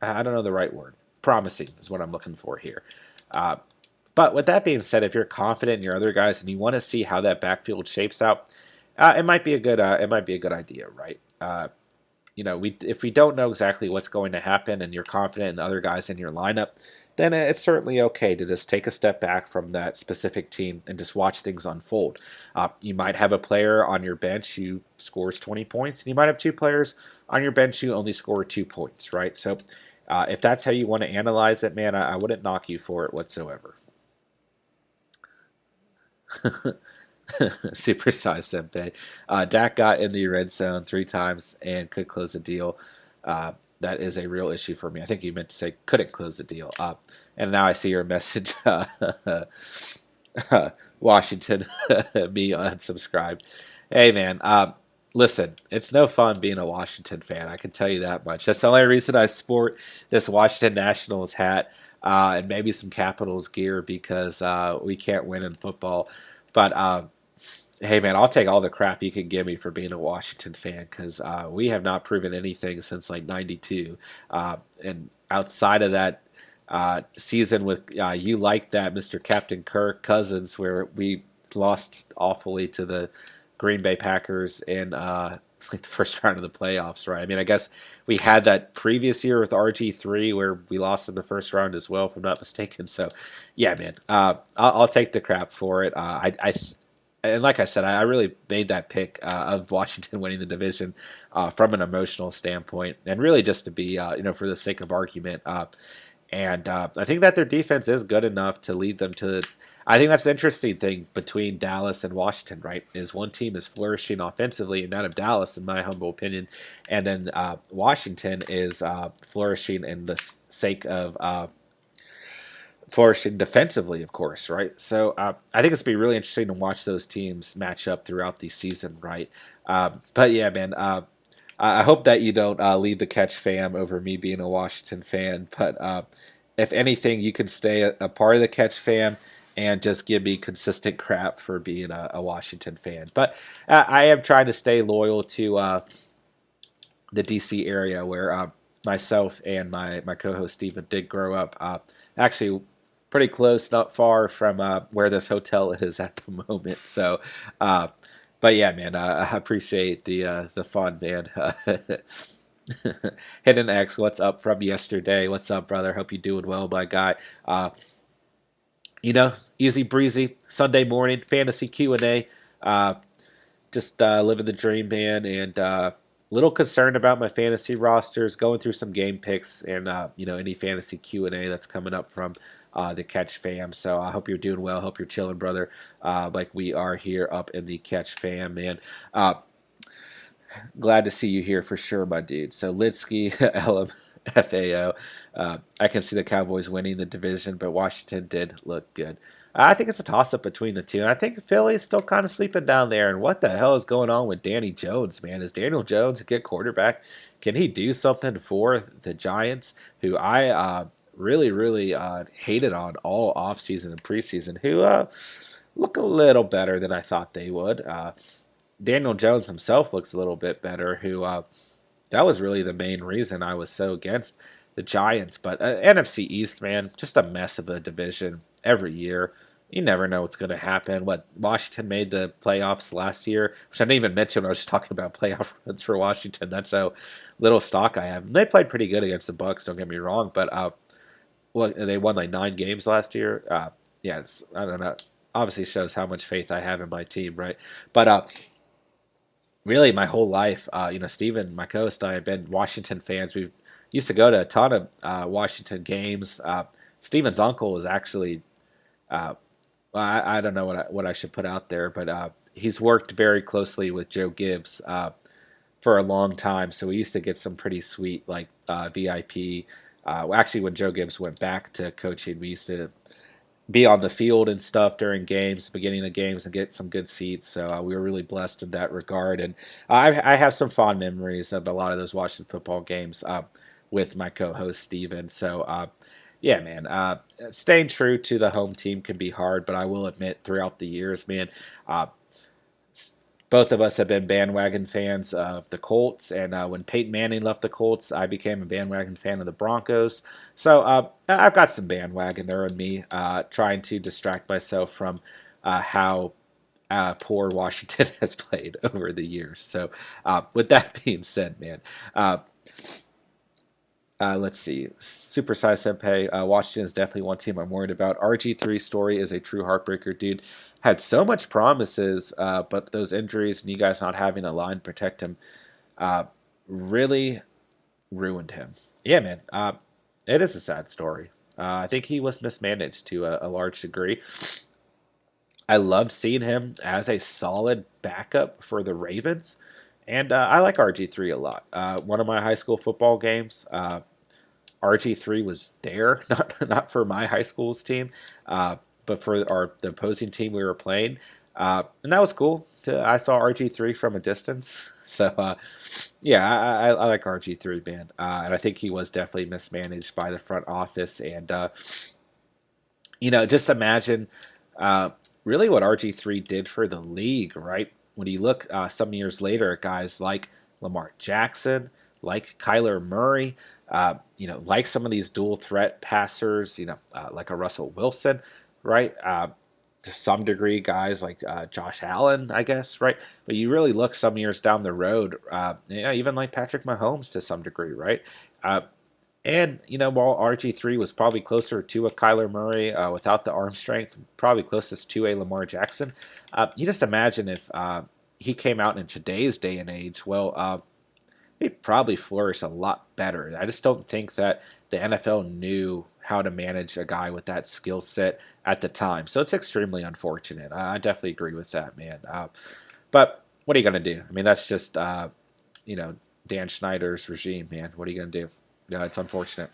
don't know the right word, promising is what I'm looking for here. But with that being said, if you're confident in your other guys and you want to see how that backfield shapes out, it might be a good idea, right? If we don't know exactly what's going to happen and you're confident in the other guys in your lineup, then it's certainly okay to just take a step back from that specific team and just watch things unfold. You might have a player on your bench who scores 20 points, and you might have two players on your bench who only score 2 points, right? So if that's how you want to analyze it, man, I wouldn't knock you for it whatsoever. Supersize Senpai. Dak got in the red zone 3 times and could close the deal. That is a real issue for me. I think you meant to say couldn't close the deal. And now I see your message. Washington, me unsubscribed. Hey, man. Listen, it's no fun being a Washington fan. I can tell you that much. That's the only reason I sport this Washington Nationals hat and maybe some Capitals gear because we can't win in football. But hey, man, I'll take all the crap you can give me for being a Washington fan because we have not proven anything since like '92. And outside of that season with you like that, Mr. Captain Kirk Cousins, where we lost awfully to the Green Bay Packers in the first round of the playoffs, right? I mean, I guess we had that previous year with RG3 where we lost in the first round as well, if I'm not mistaken. So, yeah, man, I'll take the crap for it. And like I said, I really made that pick of Washington winning the division from an emotional standpoint, and really just to be, for the sake of argument. And I think that their defense is good enough to lead them to. I think that's the interesting thing between Dallas and Washington, right? Is one team is flourishing offensively, and that of Dallas, in my humble opinion, and then Washington is flourishing in the sake of flourishing defensively, of course, right? So I think it's going to be really interesting to watch those teams match up throughout the season, right? But yeah, man, I hope that you don't lead the catch fam over me being a Washington fan. But if anything, you can stay a part of the Catch fam and just give me consistent crap for being a Washington fan. But I am trying to stay loyal to the DC area where myself and my co-host Steven did grow up. Actually, pretty close, not far from where this hotel is at the moment. So, but yeah, man, I appreciate the fun, man. Hidden X, what's up from yesterday? What's up, brother? Hope you're doing well, my guy. Easy breezy Sunday morning fantasy Q&A. Just living the dream, man, and little concerned about my fantasy rosters, going through some game picks, and any fantasy Q&A that's coming up from the Catch fam. So I hope you're doing well. Hope you're chilling, brother, like we are here up in the Catch fam, man. Glad to see you here for sure, my dude. So Litsky, LMFAO. I can see the Cowboys winning the division, but Washington did look good. I think it's a toss-up between the two, and I think Philly's still kind of sleeping down there. And what the hell is going on with Danny Jones, man? Is Daniel Jones a good quarterback? Can he do something for the Giants, who I really, really hated on all offseason and preseason, who look a little better than I thought they would. Daniel Jones himself looks a little bit better, who that was really the main reason I was so against the Giants. But NFC East, man, just a mess of a division every year. You never know what's going to happen. Washington made the playoffs last year, which I didn't even mention when I was talking about playoff runs for Washington. That's how little stock I have. They played pretty good against the Bucs, don't get me wrong, but they won like 9 games last year. I don't know. Obviously shows how much faith I have in my team, right? But really my whole life, Steven, my co-host, and I have been Washington fans. We used to go to a ton of Washington games. Steven's uncle is actually, I don't know what I should put out there, but he's worked very closely with Joe Gibbs for a long time. So we used to get some pretty sweet VIP. Actually, when Joe Gibbs went back to coaching, we used to be on the field and stuff during games, beginning of games, and get some good seats. So we were really blessed in that regard. And I have some fond memories of a lot of those Washington football games with my co-host Steven. So yeah, man, staying true to the home team can be hard, but I will admit throughout the years, man, both of us have been bandwagon fans of the Colts, and when Peyton Manning left the Colts, I became a bandwagon fan of the Broncos. So I've got some bandwagoner in me, trying to distract myself from how poor Washington has played over the years. So with that being said, man, let's see. Supersize Senpai. Washington is definitely one team I'm worried about. RG3's story is a true heartbreaker, dude. Had so much promises, but those injuries and you guys not having a line protect him really ruined him. Yeah, man. It is a sad story. I think he was mismanaged to a large degree. I loved seeing him as a solid backup for the Ravens. And I like RG3 a lot. One of my high school football games, RG3 was there, not for my high school's team, but for the opposing team we were playing. And that was cool. I saw RG3 from a distance. So, yeah, I like RG3, man. And I think he was definitely mismanaged by the front office. And, just imagine really what RG3 did for the league, right? When you look some years later at guys like Lamar Jackson, like Kyler Murray, like some of these dual threat passers, like a Russell Wilson, right? To some degree, guys like Josh Allen, I guess, right? But you really look some years down the road, even like Patrick Mahomes to some degree, right? And, while RG3 was probably closer to a Kyler Murray without the arm strength, probably closest to a Lamar Jackson, you just imagine if he came out in today's day and age, well, he'd probably flourish a lot better. I just don't think that the NFL knew how to manage a guy with that skill set at the time. So it's extremely unfortunate. I definitely agree with that, man. But what are you going to do? I mean, that's just, Dan Schneider's regime, man. What are you going to do? It's unfortunate.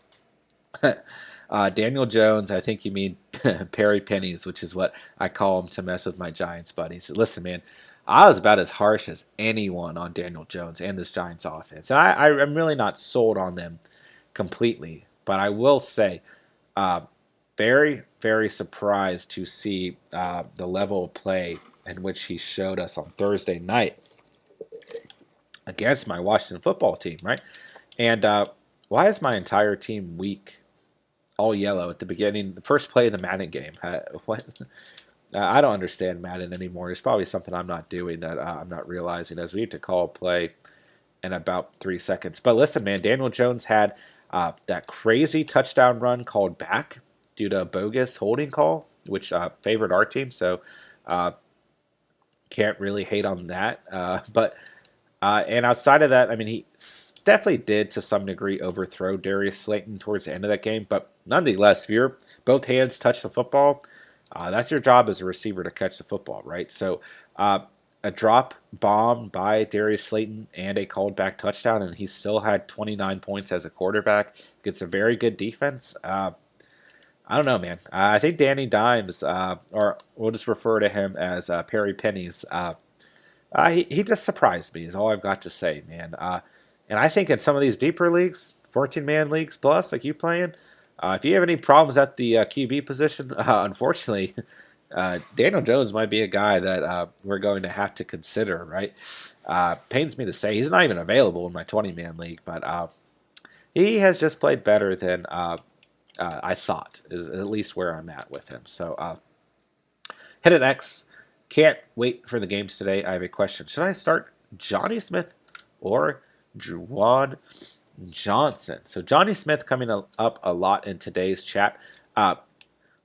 Daniel Jones, I think you mean Perry Pennies, which is what I call him to mess with my Giants buddies. Listen, man, I was about as harsh as anyone on Daniel Jones and this Giants offense. And I'm really not sold on them completely. But I will say, Uh, very, very surprised to see the level of play in which he showed us on Thursday night against my Washington football team, right? And why is my entire team weak, all yellow at the beginning, the first play of the Madden game? What? I don't understand Madden anymore. It's probably something I'm not doing that I'm not realizing, as we need to call a play in about 3 seconds. But listen, man, Daniel Jones had that crazy touchdown run called back due to a bogus holding call, which favored our team. So can't really hate on that. And outside of that, I mean, he definitely did to some degree overthrow Darius Slayton towards the end of that game. But nonetheless, if your both hands touch the football, that's your job as a receiver to catch the football, right? So a drop bomb by Darius Slayton and a called back touchdown, and he still had 29 points as a quarterback. Gets a very good defense. I don't know, man. I think Danny Dimes, or we'll just refer to him as Perry Pennies. He just surprised me, is all I've got to say, man. And I think in some of these deeper leagues, 14-man leagues plus, like you playing, if you have any problems at the QB position, unfortunately, Daniel Jones might be a guy that we're going to have to consider, right? Pains me to say he's not even available in my 20-man league, but he has just played better than I thought, is at least where I'm at with him. So hit it X. Can't wait for the games today. I have a question. Should I start Johnny Smith or Juwan Johnson? So Johnny Smith coming up a lot in today's chat.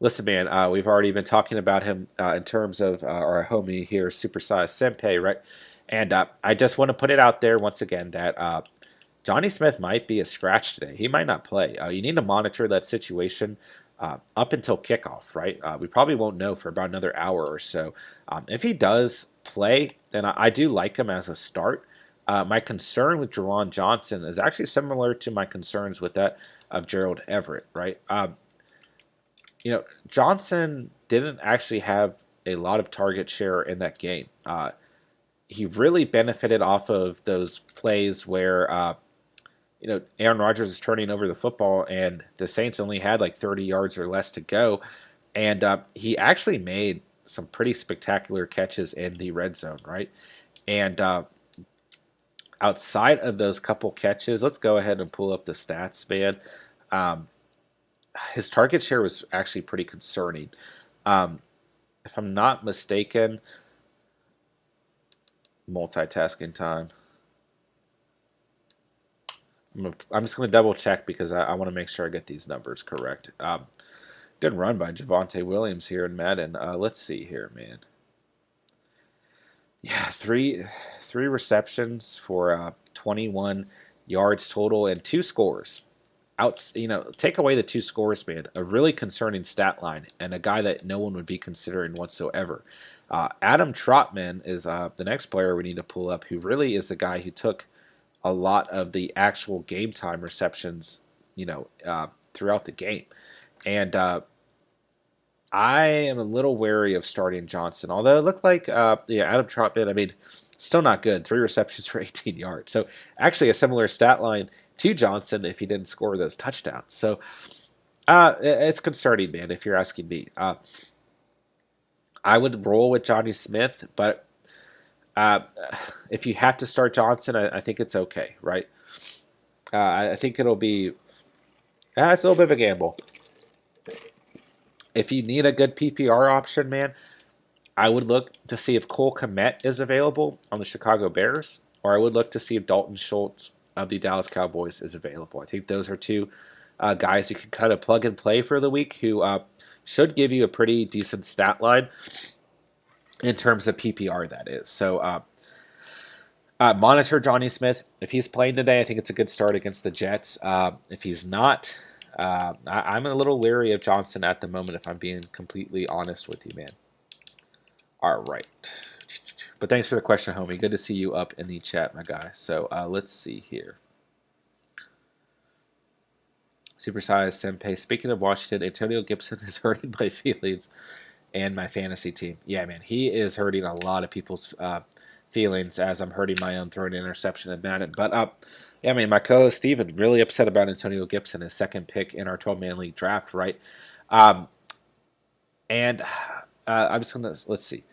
Listen, man, we've already been talking about him in terms of our homie here, Supersized Senpai, right? And I just want to put it out there once again that Johnny Smith might be a scratch today. He might not play. You need to monitor that situation up until kickoff, right? We probably won't know for about another hour or so. If he does play, then I do like him as a start. My concern with Jaron Johnson is actually similar to my concerns with that of Gerald Everett, right? Johnson didn't actually have a lot of target share in that game. He really benefited off of those plays where Aaron Rodgers is turning over the football and the Saints only had like 30 yards or less to go. And he actually made some pretty spectacular catches in the red zone, right? And outside of those couple catches, let's go ahead and pull up the stats, man. His target share was actually pretty concerning. If I'm not mistaken, multitasking time. I'm just going to double check because I want to make sure I get these numbers correct. Good run by Javonte Williams here in Madden. Let's see here, man. Yeah, three receptions for 21 yards total and 2 scores. Take away the 2 scores, man. A really concerning stat line and a guy that no one would be considering whatsoever. Adam Trotman is the next player we need to pull up, who really is the guy who took a lot of the actual game time receptions, throughout the game. And I am a little wary of starting Johnson, although it looked like, Adam Trotman, I mean, still not good. 3 receptions for 18 yards. So actually a similar stat line to Johnson if he didn't score those touchdowns. So it's concerning, man, if you're asking me. I would roll with Johnny Smith, but if you have to start Johnson, I think it's okay, right? I think it'll be... it's a little bit of a gamble. If you need a good PPR option, man, I would look to see if Cole Kmet is available on the Chicago Bears, or I would look to see if Dalton Schultz of the Dallas Cowboys is available. I think those are 2 guys you can kind of plug and play for the week who should give you a pretty decent stat line in terms of PPR, that is. So monitor Johnny Smith. If he's playing today, I think it's a good start against the Jets. If he's not, I'm a little leery of Johnson at the moment, if I'm being completely honest with you, man. All right. But thanks for the question, homie. Good to see you up in the chat, my guy. So let's see here. Supersized Senpai. Speaking of Washington, Antonio Gibson is hurting my feelings and my fantasy team. Yeah, man, he is hurting a lot of people's feelings as I'm hurting my own throwing an interception at Madden. But yeah, I mean, my co-host Steven really upset about Antonio Gibson, his second pick in our 12-man league draft, right? Um, and I'm just gonna let's see.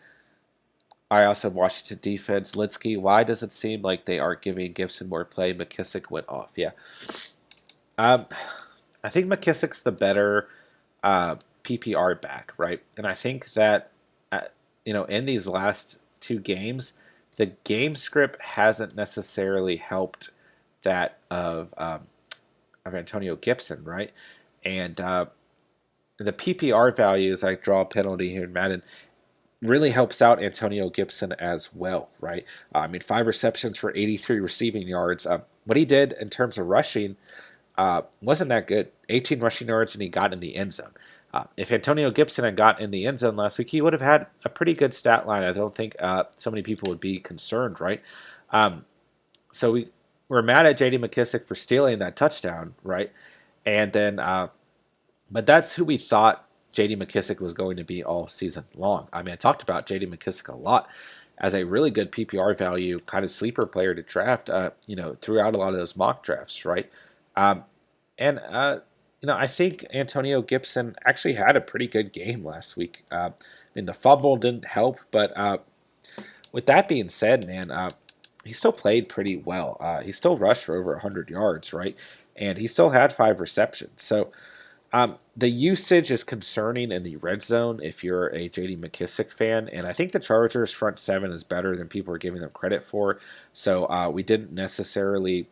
I also have Washington defense. Litsky, why does it seem like they aren't giving Gibson more play? McKissick went off. Yeah. Um, I think McKissick's the better PPR back, right? And I think that, in these last two games, the game script hasn't necessarily helped that of Antonio Gibson, right? And the PPR values, I draw a penalty here in Madden, really helps out Antonio Gibson as well, right? I mean, 5 receptions for 83 receiving yards. What he did in terms of rushing wasn't that good. 18 rushing yards, and he got in the end zone. If Antonio Gibson had got in the end zone last week, he would have had a pretty good stat line. I don't think so many people would be concerned, right? So we're mad at J.D. McKissick for stealing that touchdown, right? And then, but that's who we thought J.D. McKissick was going to be all season long. I mean, I talked about J.D. McKissick a lot as a really good PPR value, kind of sleeper player to draft, throughout a lot of those mock drafts, right? I think Antonio Gibson actually had a pretty good game last week. I mean, the fumble didn't help, but with that being said, man, he still played pretty well. He still rushed for over 100 yards, right? And he still had 5 receptions. So the usage is concerning in the red zone if you're a J.D. McKissick fan, and I think the Chargers' front 7 is better than people are giving them credit for. So we didn't necessarily,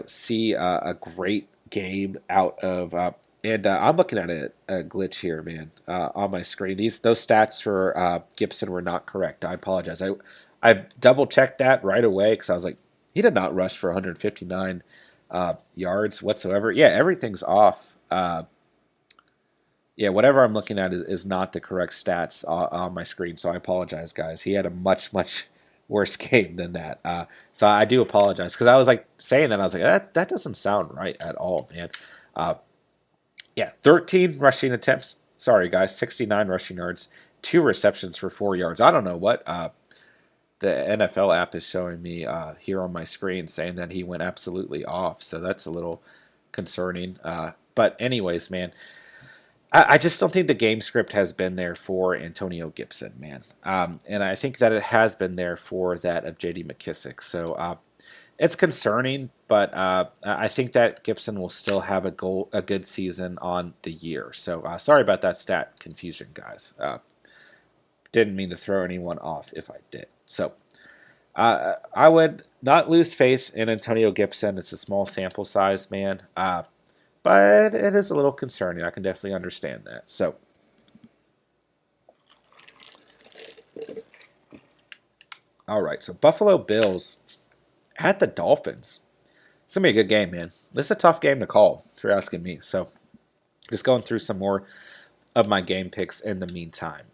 see a great game out of. And I'm looking at a glitch here, man, on my screen. Those stats for Gibson were not correct. I apologize. I've double checked that right away because I was like, he did not rush for 159 yards whatsoever. Yeah, everything's off. Whatever I'm looking at is not the correct stats on my screen. So I apologize, guys. He had a much, much worse game than that. So I do apologize because I was like saying that. I was like, that doesn't sound right at all, man. 13 rushing attempts. Sorry, guys. 69 rushing yards, 2 receptions for 4 yards. I don't know what the NFL app is showing me here on my screen saying that he went absolutely off. So that's a little concerning. But anyways, man, I just don't think the game script has been there for Antonio Gibson, man. And I think that it has been there for that of J.D. McKissick. So it's concerning, but I think that Gibson will still have a good season on the year. So sorry about that stat confusion, guys. Didn't mean to throw anyone off if I did. So I would not lose faith in Antonio Gibson. It's a small sample size, man. But it is a little concerning. I can definitely understand that. So, all right. So Buffalo Bills at the Dolphins. It's going to be a good game, man. This is a tough game to call, if you're asking me. So just going through some more of my game picks in the meantime,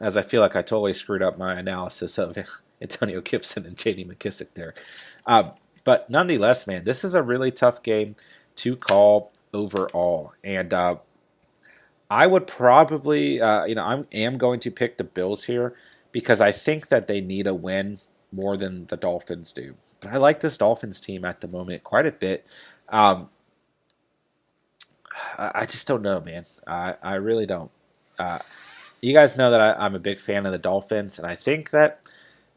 as I feel like I totally screwed up my analysis of Antonio Gibson and J.D. McKissick there. But nonetheless, man, this is a really tough game to call overall. And I would probably, I am going to pick the Bills here because I think that they need a win more than the Dolphins do. But I like this Dolphins team at the moment quite a bit. I just don't know, man. I really don't. You guys know that I'm a big fan of the Dolphins, and I think that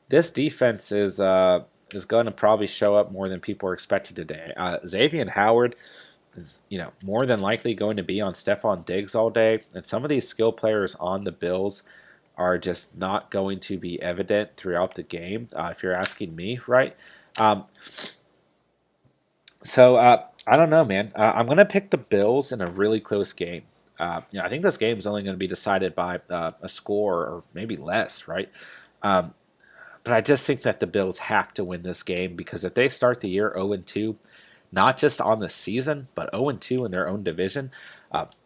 this defense is going to probably show up more than people are expecting today. Xavier Howard is, more than likely going to be on Stephon Diggs all day, and some of these skill players on the Bills are just not going to be evident throughout the game, if you're asking me, right? So I don't know, man. I'm going to pick the Bills in a really close game. I think this game is only going to be decided by a score or maybe less, right? But I just think that the Bills have to win this game because if they start the year 0-2, not just on the season, but 0-2 in their own division,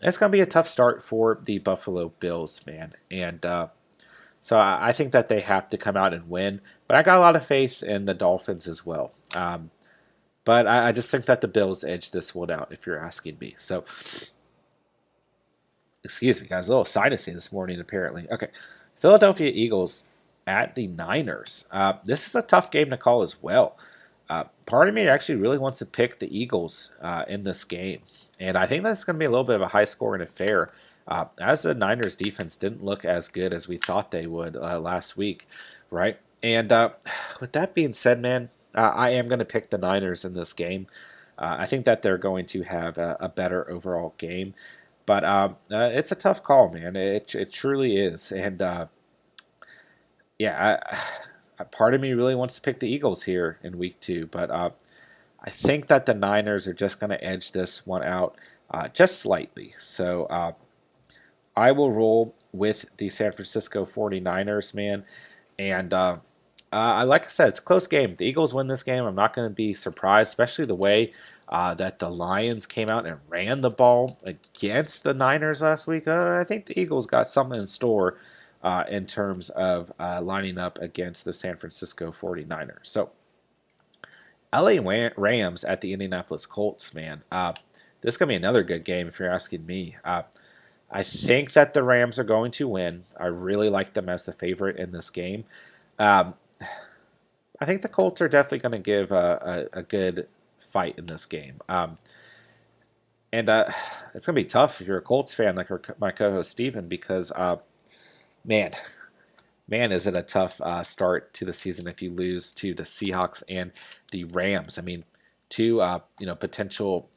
it's going to be a tough start for the Buffalo Bills, man. And so I think that they have to come out and win. But I got a lot of faith in the Dolphins as well. But I just think that the Bills edge this one out, if you're asking me. So, excuse me, guys. A little sinusy this morning, apparently. Okay. Philadelphia Eagles at the Niners. This is a tough game to call as well. Part of me actually really wants to pick the Eagles in this game, and I think that's going to be a little bit of a high-scoring affair. As the Niners defense didn't look as good as we thought they would last week, right? And with that being said, man, I am going to pick the Niners in this game. I think that they're going to have a better overall game, but it's a tough call, man. It truly is, and yeah, part of me really wants to pick the Eagles here in week 2, but I think that the Niners are just going to edge this one out just slightly. So I will roll with the San Francisco 49ers, man. And like I said, it's a close game. If the Eagles win this game, I'm not going to be surprised, especially the way that the Lions came out and ran the ball against the Niners last week. I think the Eagles got something in store in terms of lining up against the San Francisco 49ers. So LA Rams at the Indianapolis Colts, man. This is going to be another good game if you're asking me. I think that the Rams are going to win. I really like them as the favorite in this game. I think the Colts are definitely going to give a good fight in this game. And it's going to be tough if you're a Colts fan like my co-host Steven because, man, is it a tough start to the season if you lose to the Seahawks and the Rams. I mean, two potential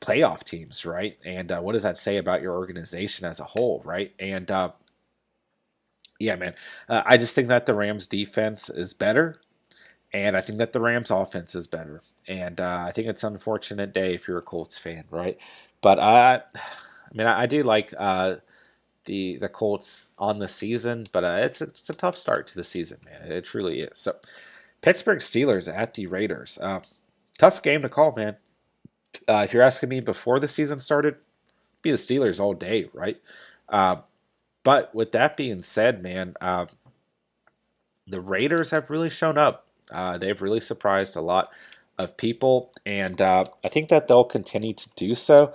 playoff teams, right? And what does that say about your organization as a whole, right? And yeah, man, I just think that the Rams defense is better, and I think that the Rams offense is better. And I think it's an unfortunate day if you're a Colts fan, right? But I mean, I do like the Colts on the season, but it's a tough start to the season, man. It truly is. So, Pittsburgh Steelers at the Raiders. Tough game to call, man. If you're asking me before the season started, it'd be the Steelers all day, right? But with that being said, man, the Raiders have really shown up. They've really surprised a lot of people, and I think that they'll continue to do so.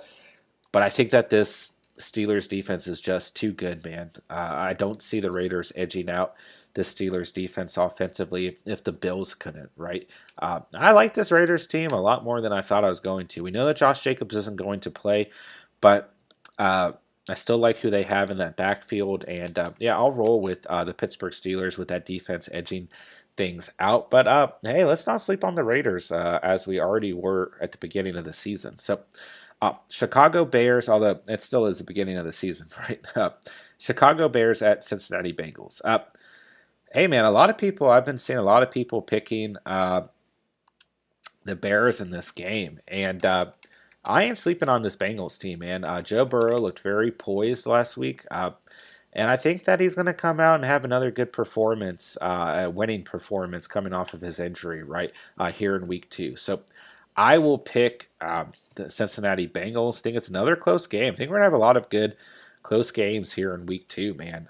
But I think that this Steelers defense is just too good, man. I don't see the Raiders edging out the Steelers defense offensively if the Bills couldn't, right? I like this Raiders team a lot more than I thought I was going to. We know that Josh Jacobs isn't going to play, but I still like who they have in that backfield. And yeah, I'll roll with the Pittsburgh Steelers with that defense edging things out. But hey, let's not sleep on the Raiders as we already were at the beginning of the season. So Chicago Bears, although it still is the beginning of the season, right? Chicago Bears at Cincinnati Bengals. Hey, man, I've been seeing a lot of people picking the Bears in this game. And I ain't sleeping on this Bengals team, man. Joe Burrow looked very poised last week. And I think that he's going to come out and have another good performance, a winning performance coming off of his injury, right, here in week 2. So I will pick the Cincinnati Bengals. I think it's another close game. I think we're going to have a lot of good close games here in week 2, man.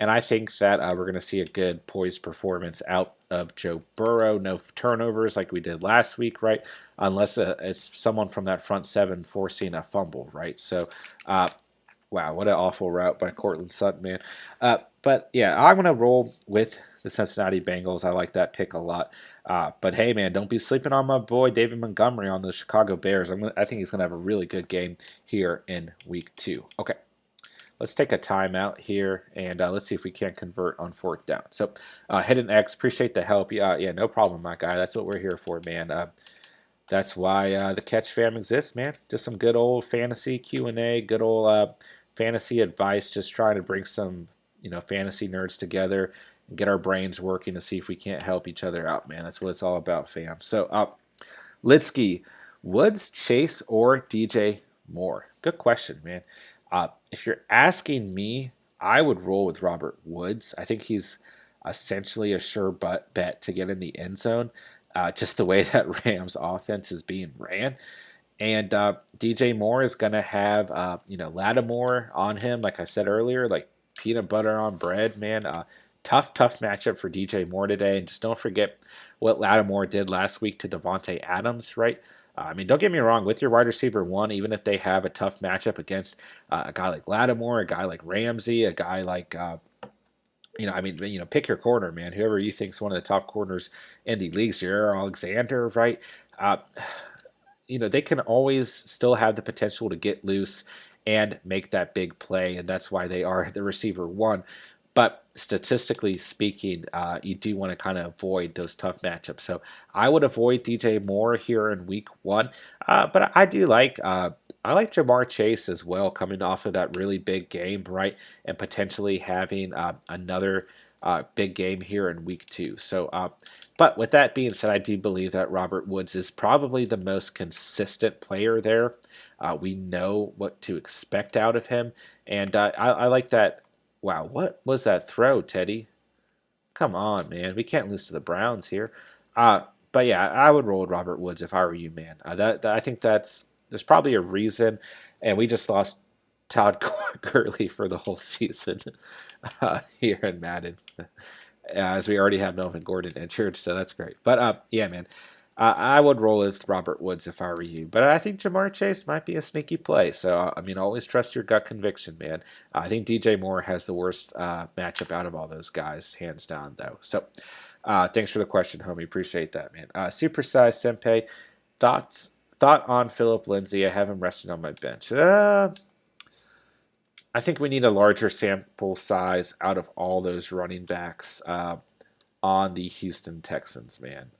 And I think that we're going to see a good poised performance out of Joe Burrow. No turnovers like we did last week, right? Unless it's someone from that front seven forcing a fumble, right? So, wow, what an awful route by Cortland Sutton, man. But yeah, I'm going to roll with the Cincinnati Bengals. I like that pick a lot. But hey, man, don't be sleeping on my boy David Montgomery on the Chicago Bears. I think he's going to have a really good game here in week 2. Okay. Let's take a timeout here, and let's see if we can't convert on 4th down. So, Hidden X, appreciate the help. Yeah, no problem, my guy. That's what we're here for, man. That's why the Catch Fam exists, man. Just some good old fantasy Q&A, good old fantasy advice, just trying to bring some, fantasy nerds together and get our brains working to see if we can't help each other out, man. That's what it's all about, fam. So, Litsky, Woods, Chase, or DJ Moore? Good question, man. If you're asking me, I would roll with Robert Woods. I think he's essentially a sure bet to get in the end zone, just the way that Rams offense is being ran. And DJ Moore is going to have, Lattimore on him, like I said earlier, like peanut butter on bread, man. Tough matchup for DJ Moore today. And just don't forget what Lattimore did last week to Devontae Adams, right? I mean, don't get me wrong, with your wide receiver 1, even if they have a tough matchup against a guy like Lattimore, a guy like Ramsey, a guy like, pick your corner, man. Whoever you think's one of the top corners in the league, Jaron Alexander, right? Uh, they can always still have the potential to get loose and make that big play, and that's why they are the receiver one. But statistically speaking, you do want to kind of avoid those tough matchups. So I would avoid DJ Moore here in week one. But I like Jamar Chase as well, coming off of that really big game, right? And potentially having another big game here in week two. So but with that being said, I do believe that Robert Woods is probably the most consistent player there. We know what to expect out of him, and I like that. Wow, what was that throw, Teddy? Come on, man. We can't lose to the Browns here. But yeah, I would roll with Robert Woods if I were you, man. I think there's probably a reason, and we just lost Todd Gurley for the whole season here in Madden. As we already have Melvin Gordon injured, so that's great. But yeah, man, I would roll with Robert Woods if I were you. But I think Jamar Chase might be a sneaky play. So always trust your gut conviction, man. I think DJ Moore has the worst matchup out of all those guys, hands down, though. So thanks for the question, homie. Appreciate that, man. Supersize Senpai, thought on Philip Lindsay. I have him resting on my bench. I think we need a larger sample size out of all those running backs on the Houston Texans, man.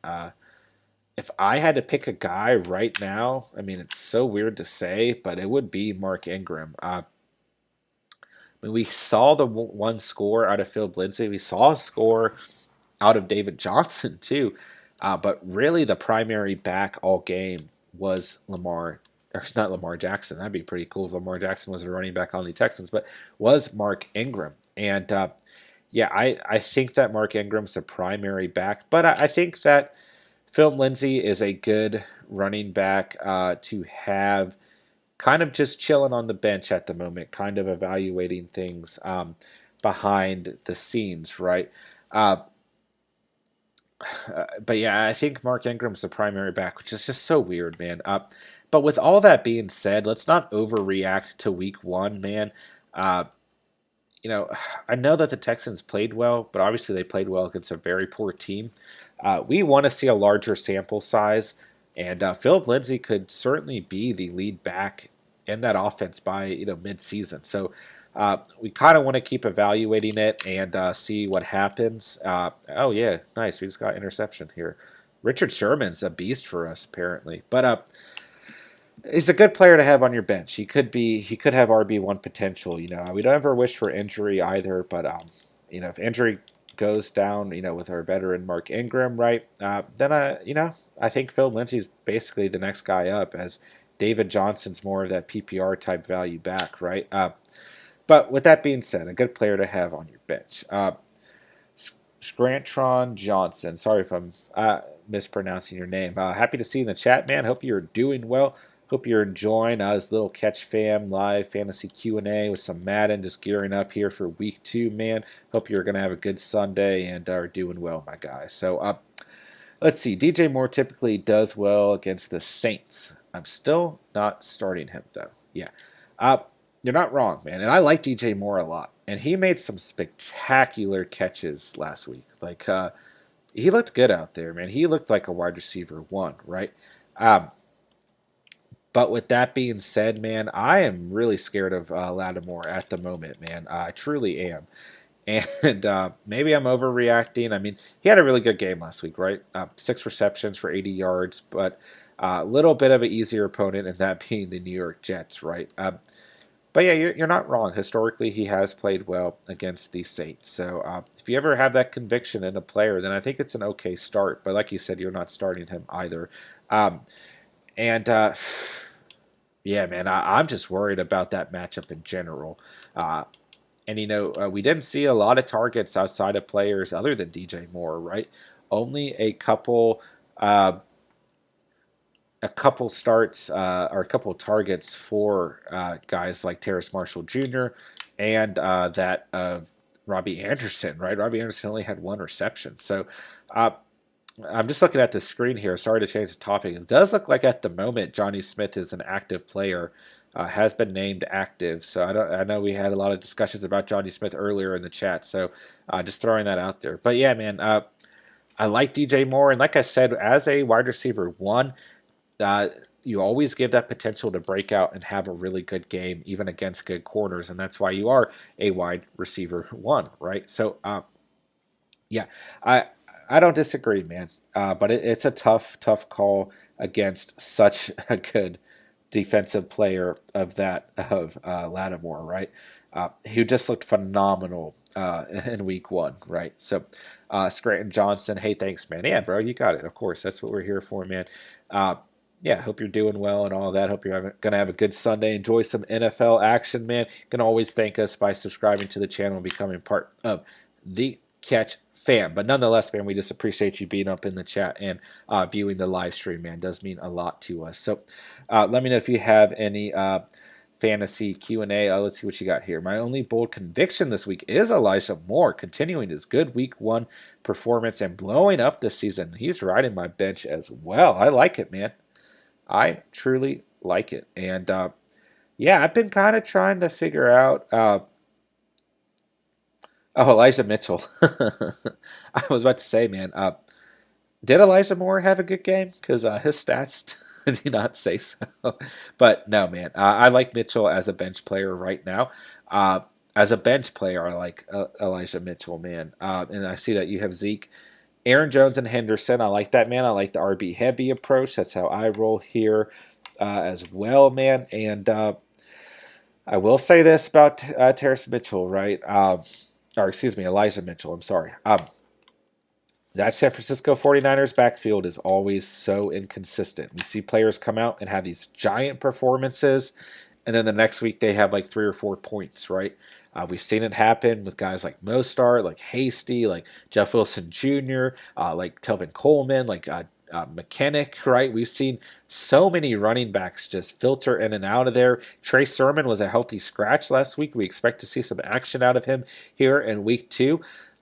If I had to pick a guy right now, it's so weird to say, but it would be Mark Ingram. We saw the one score out of Philip Lindsay. We saw a score out of David Johnson, too. But really, the primary back all game was Lamar. Or it's not Lamar Jackson. That'd be pretty cool if Lamar Jackson was a running back on the Texans, but was Mark Ingram. And I think that Mark Ingram's the primary back, but I think that Phil Lindsay is a good running back to have kind of just chilling on the bench at the moment, kind of evaluating things behind the scenes, right? But yeah, I think Mark Ingram's the primary back, which is just so weird, man. But with all that being said, let's not overreact to week one, man. I know that the Texans played well, but obviously they played well against a very poor team. We want to see a larger sample size, and Philip Lindsay could certainly be the lead back in that offense by mid-season. So we kind of want to keep evaluating it and see what happens. Oh yeah, nice. We just got interception here. Richard Sherman's a beast for us apparently, but he's a good player to have on your bench. He could have RB1 potential. We don't ever wish for injury either, but if injury goes down, with our veteran Mark Ingram, right? Then I think Phil Lindsay's basically the next guy up, as David Johnson's more of that PPR type value back, right? But with that being said, a good player to have on your bench. Jaron Johnson. Sorry if I'm mispronouncing your name. Happy to see you in the chat, man. Hope you're doing well. Hope you're enjoying this little Catch Fam live fantasy Q&A with some Madden, just gearing up here for week 2, man. Hope you're going to have a good Sunday and are doing well, my guy. So let's see. DJ Moore typically does well against the Saints. I'm still not starting him, though. Yeah. You're not wrong, man. And I like DJ Moore a lot. And he made some spectacular catches last week. Like, he looked good out there, man. He looked like a wide receiver 1, right? But with that being said, man, I am really scared of Lattimore at the moment, man. I truly am. And maybe I'm overreacting. He had a really good game last week, right? 6 receptions for 80 yards, but a little bit of an easier opponent, and that being the New York Jets, right? But yeah, you're not wrong. Historically, he has played well against the Saints. So if you ever have that conviction in a player, then I think it's an okay start. But like you said, you're not starting him either. Yeah, man, I'm just worried about that matchup in general. We didn't see a lot of targets outside of players other than DJ Moore, right? Only a couple starts or a couple targets for guys like Terrace Marshall Jr. and that of Robbie Anderson, right? Robbie Anderson only had 1 reception. So I'm just looking at the screen here. Sorry to change the topic. It does look like at the moment Johnny Smith is an active player has been named active. So I know we had a lot of discussions about Johnny Smith earlier in the chat. So just throwing that out there. But yeah, man, I like DJ Moore, and like I said, as a wide receiver one, you always give that potential to break out and have a really good game, even against good corners, and that's why you are a wide receiver one, right? So, yeah, I I don't disagree, man. But it's a tough call against such a good defensive player of Lattimore, right? Who just looked phenomenal in week one, right? So, Scranton Johnson, hey, thanks, man. Yeah, bro, you got it. Of course, that's what we're here for, man. Uh, yeah, hope you're doing well and all that. Hope you're going to have a good Sunday. Enjoy some NFL action, man. You can always thank us by subscribing to the channel and becoming part of the Catch fan. But nonetheless, man, we just appreciate you being up in the chat and viewing the live stream, man. It does mean a lot to us. So let me know if you have any fantasy Q&A. Let's see what you got here. My only bold conviction this week is Elijah Moore continuing his good week one performance and blowing up this season. He's riding my bench as well. I like it, man. I truly like it. And yeah, I've been kind of trying to figure out Elijah Mitchell. I was about to say, man, did Elijah Moore have a good game? Because his stats do not say so. But no, man, I like Mitchell as a bench player right now. As a bench player, I like Elijah Mitchell, man. And I see that you have Zeke, Aaron Jones, and Henderson. I like that, man. I like the RB heavy approach. That's how I roll here as well, man. And I will say this about Terrace Mitchell, right? Or excuse me, Elijah Mitchell. I'm sorry. That San Francisco 49ers backfield is always so inconsistent. We see players come out and have these giant performances, and then the next week they have like 3 or 4 points, right? We've seen it happen with guys like Mostert, like Hasty, like Jeff Wilson Jr., like Telvin Coleman, like McKinnick, right? We've seen so many running backs just filter in and out of there. Trey Sermon was a healthy scratch last week. We expect to see some action out of him here in week 2.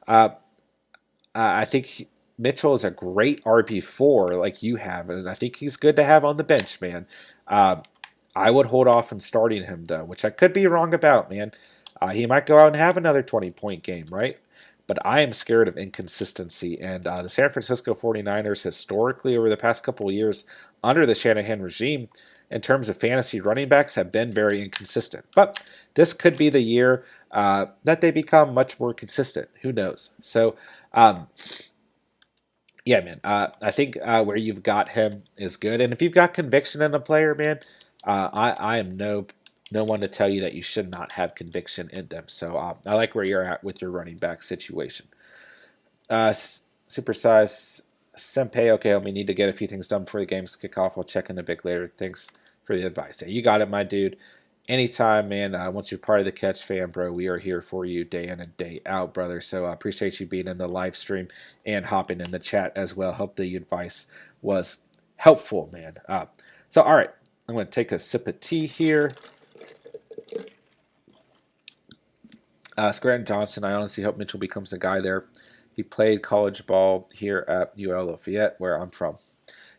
I think Mitchell is a great RB4 like you have, and I think he's good to have on the bench, man. I would hold off on starting him, though, which I could be wrong about, man. He might go out and have another 20-point game, right? But I am scared of inconsistency, and the San Francisco 49ers historically over the past couple of years under the Shanahan regime in terms of fantasy running backs have been very inconsistent. But this could be the year that they become much more consistent. Who knows? So, yeah, man, I think where you've got him is good. And if you've got conviction in a player, man, I am no one to tell you that you should not have conviction in them. So I like where you're at with your running back situation. Supersize Senpei. Okay, we need to get a few things done before the games kick off. I'll check in a bit later. Thanks for the advice. Yeah, you got it, my dude. Anytime, man. Once you're part of the Catch fam, bro, we are here for you day in and day out, brother. So I appreciate you being in the live stream and hopping in the chat as well. Hope the advice was helpful, man. So, all right. I'm going to take a sip of tea here. Scranton Johnson, I honestly hope Mitchell becomes a guy there. He played college ball here at UL Lafayette, where I'm from.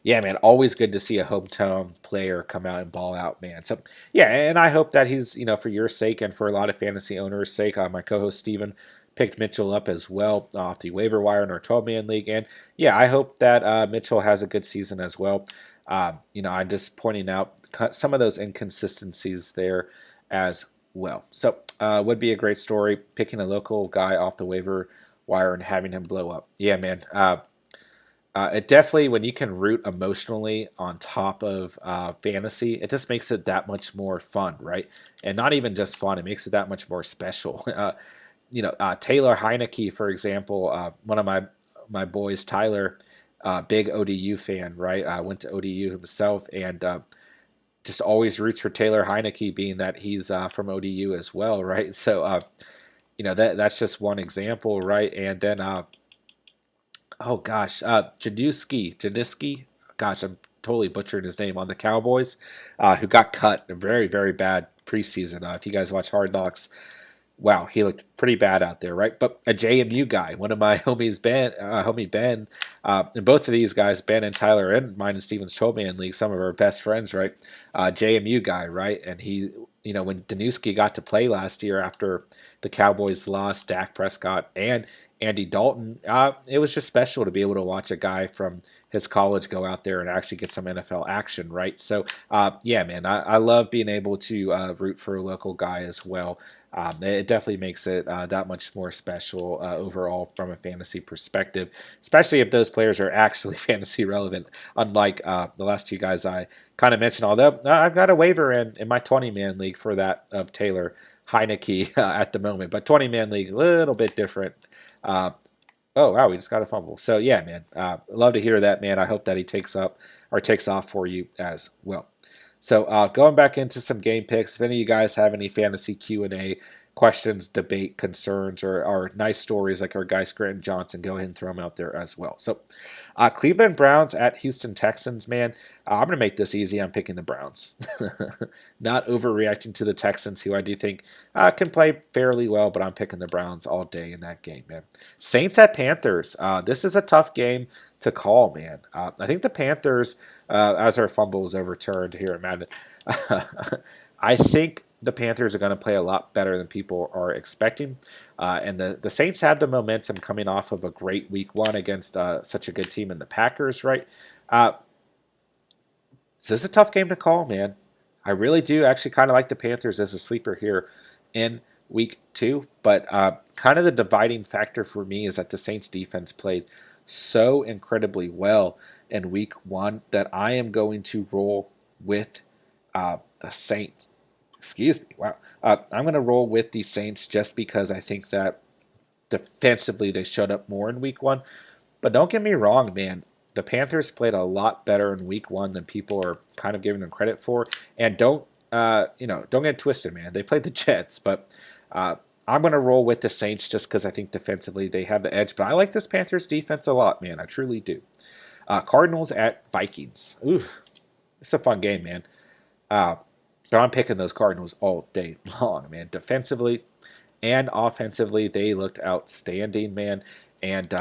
Yeah, man, always good to see a hometown player come out and ball out, man. So, yeah, and I hope that he's, for your sake and for a lot of fantasy owners' sake, my co-host Steven picked Mitchell up as well off the waiver wire in our 12-man league. And, yeah, I hope that Mitchell has a good season as well. I'm just pointing out some of those inconsistencies there as well. So, would be a great story, picking a local guy off the waiver wire and having him blow up. Yeah, man. It definitely, when you can root emotionally on top of fantasy, it just makes it that much more fun, right? And not even just fun, it makes it that much more special. Taylor Heineke, for example, one of my boys, Tyler, big ODU fan, right? Went to ODU himself and just always roots for Taylor Heineke, being that he's from ODU as well, right? So, that's just one example, right? And then Januski, gosh, I'm totally butchering his name, on the Cowboys, who got cut a very, very bad preseason. If you guys watch Hard Knocks, wow, he looked pretty bad out there, right? But a JMU guy, one of my homies, Ben, and both of these guys, Ben and Tyler, and mine and Steven's Trotman League, some of our best friends, right? JMU guy, right? And he, when Danuski got to play last year after the Cowboys lost Dak Prescott and Andy Dalton, it was just special to be able to watch a guy from his college go out there and actually get some NFL action, right? So, yeah, man, I love being able to root for a local guy as well. It definitely makes it that much more special overall from a fantasy perspective, especially if those players are actually fantasy relevant, unlike the last two guys I kind of mentioned. Although I've got a waiver in my 20-man league for that of Taylor Heineke at the moment, but 20-man league, a little bit different. Oh wow, we just got a fumble. So yeah, man, love to hear that, man. I hope that he takes off for you as well. So going back into some game picks, if any of you guys have any fantasy Q&A questions, debate, concerns, or nice stories like our guy Jaron Johnson, go ahead and throw them out there as well. So Cleveland Browns at Houston Texans, man. I'm going to make this easy. I'm picking the Browns. Not overreacting to the Texans, who I do think can play fairly well, but I'm picking the Browns all day in that game, man. Saints at Panthers. This is a tough game to call, man. I think the Panthers, as our fumble is overturned here at Madden, I think the Panthers are going to play a lot better than people are expecting. And the Saints had the momentum coming off of a great week one against such a good team in the Packers, right? So this is a tough game to call, man. I really do actually kind of like the Panthers as a sleeper here in week two. But kind of the dividing factor for me is that the Saints defense played so incredibly well in week one that I am going to roll with the Saints. Excuse me. Wow. I'm going to roll with the Saints just because I think that defensively they showed up more in week one. But don't get me wrong, man. The Panthers played a lot better in week one than people are kind of giving them credit for. And don't get twisted, man. They played the Jets, but I'm going to roll with the Saints just because I think defensively they have the edge. But I like this Panthers defense a lot, man. I truly do. Cardinals at Vikings. Ooh, it's a fun game, man. But I'm picking those Cardinals all day long, man. Defensively and offensively, they looked outstanding, man. And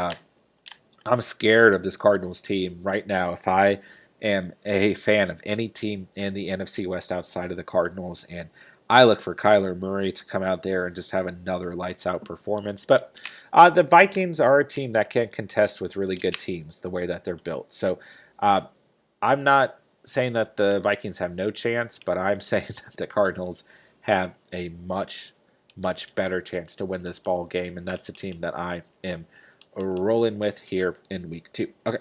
I'm scared of this Cardinals team right now. If I am a fan of any team in the NFC West outside of the Cardinals, and I look for Kyler Murray to come out there and just have another lights-out performance. But the Vikings are a team that can contest with really good teams the way that they're built. So I'm not saying that the Vikings have no chance, but I'm saying that the Cardinals have a much, much better chance to win this ball game, and that's the team that I am rolling with here in week two. Okay,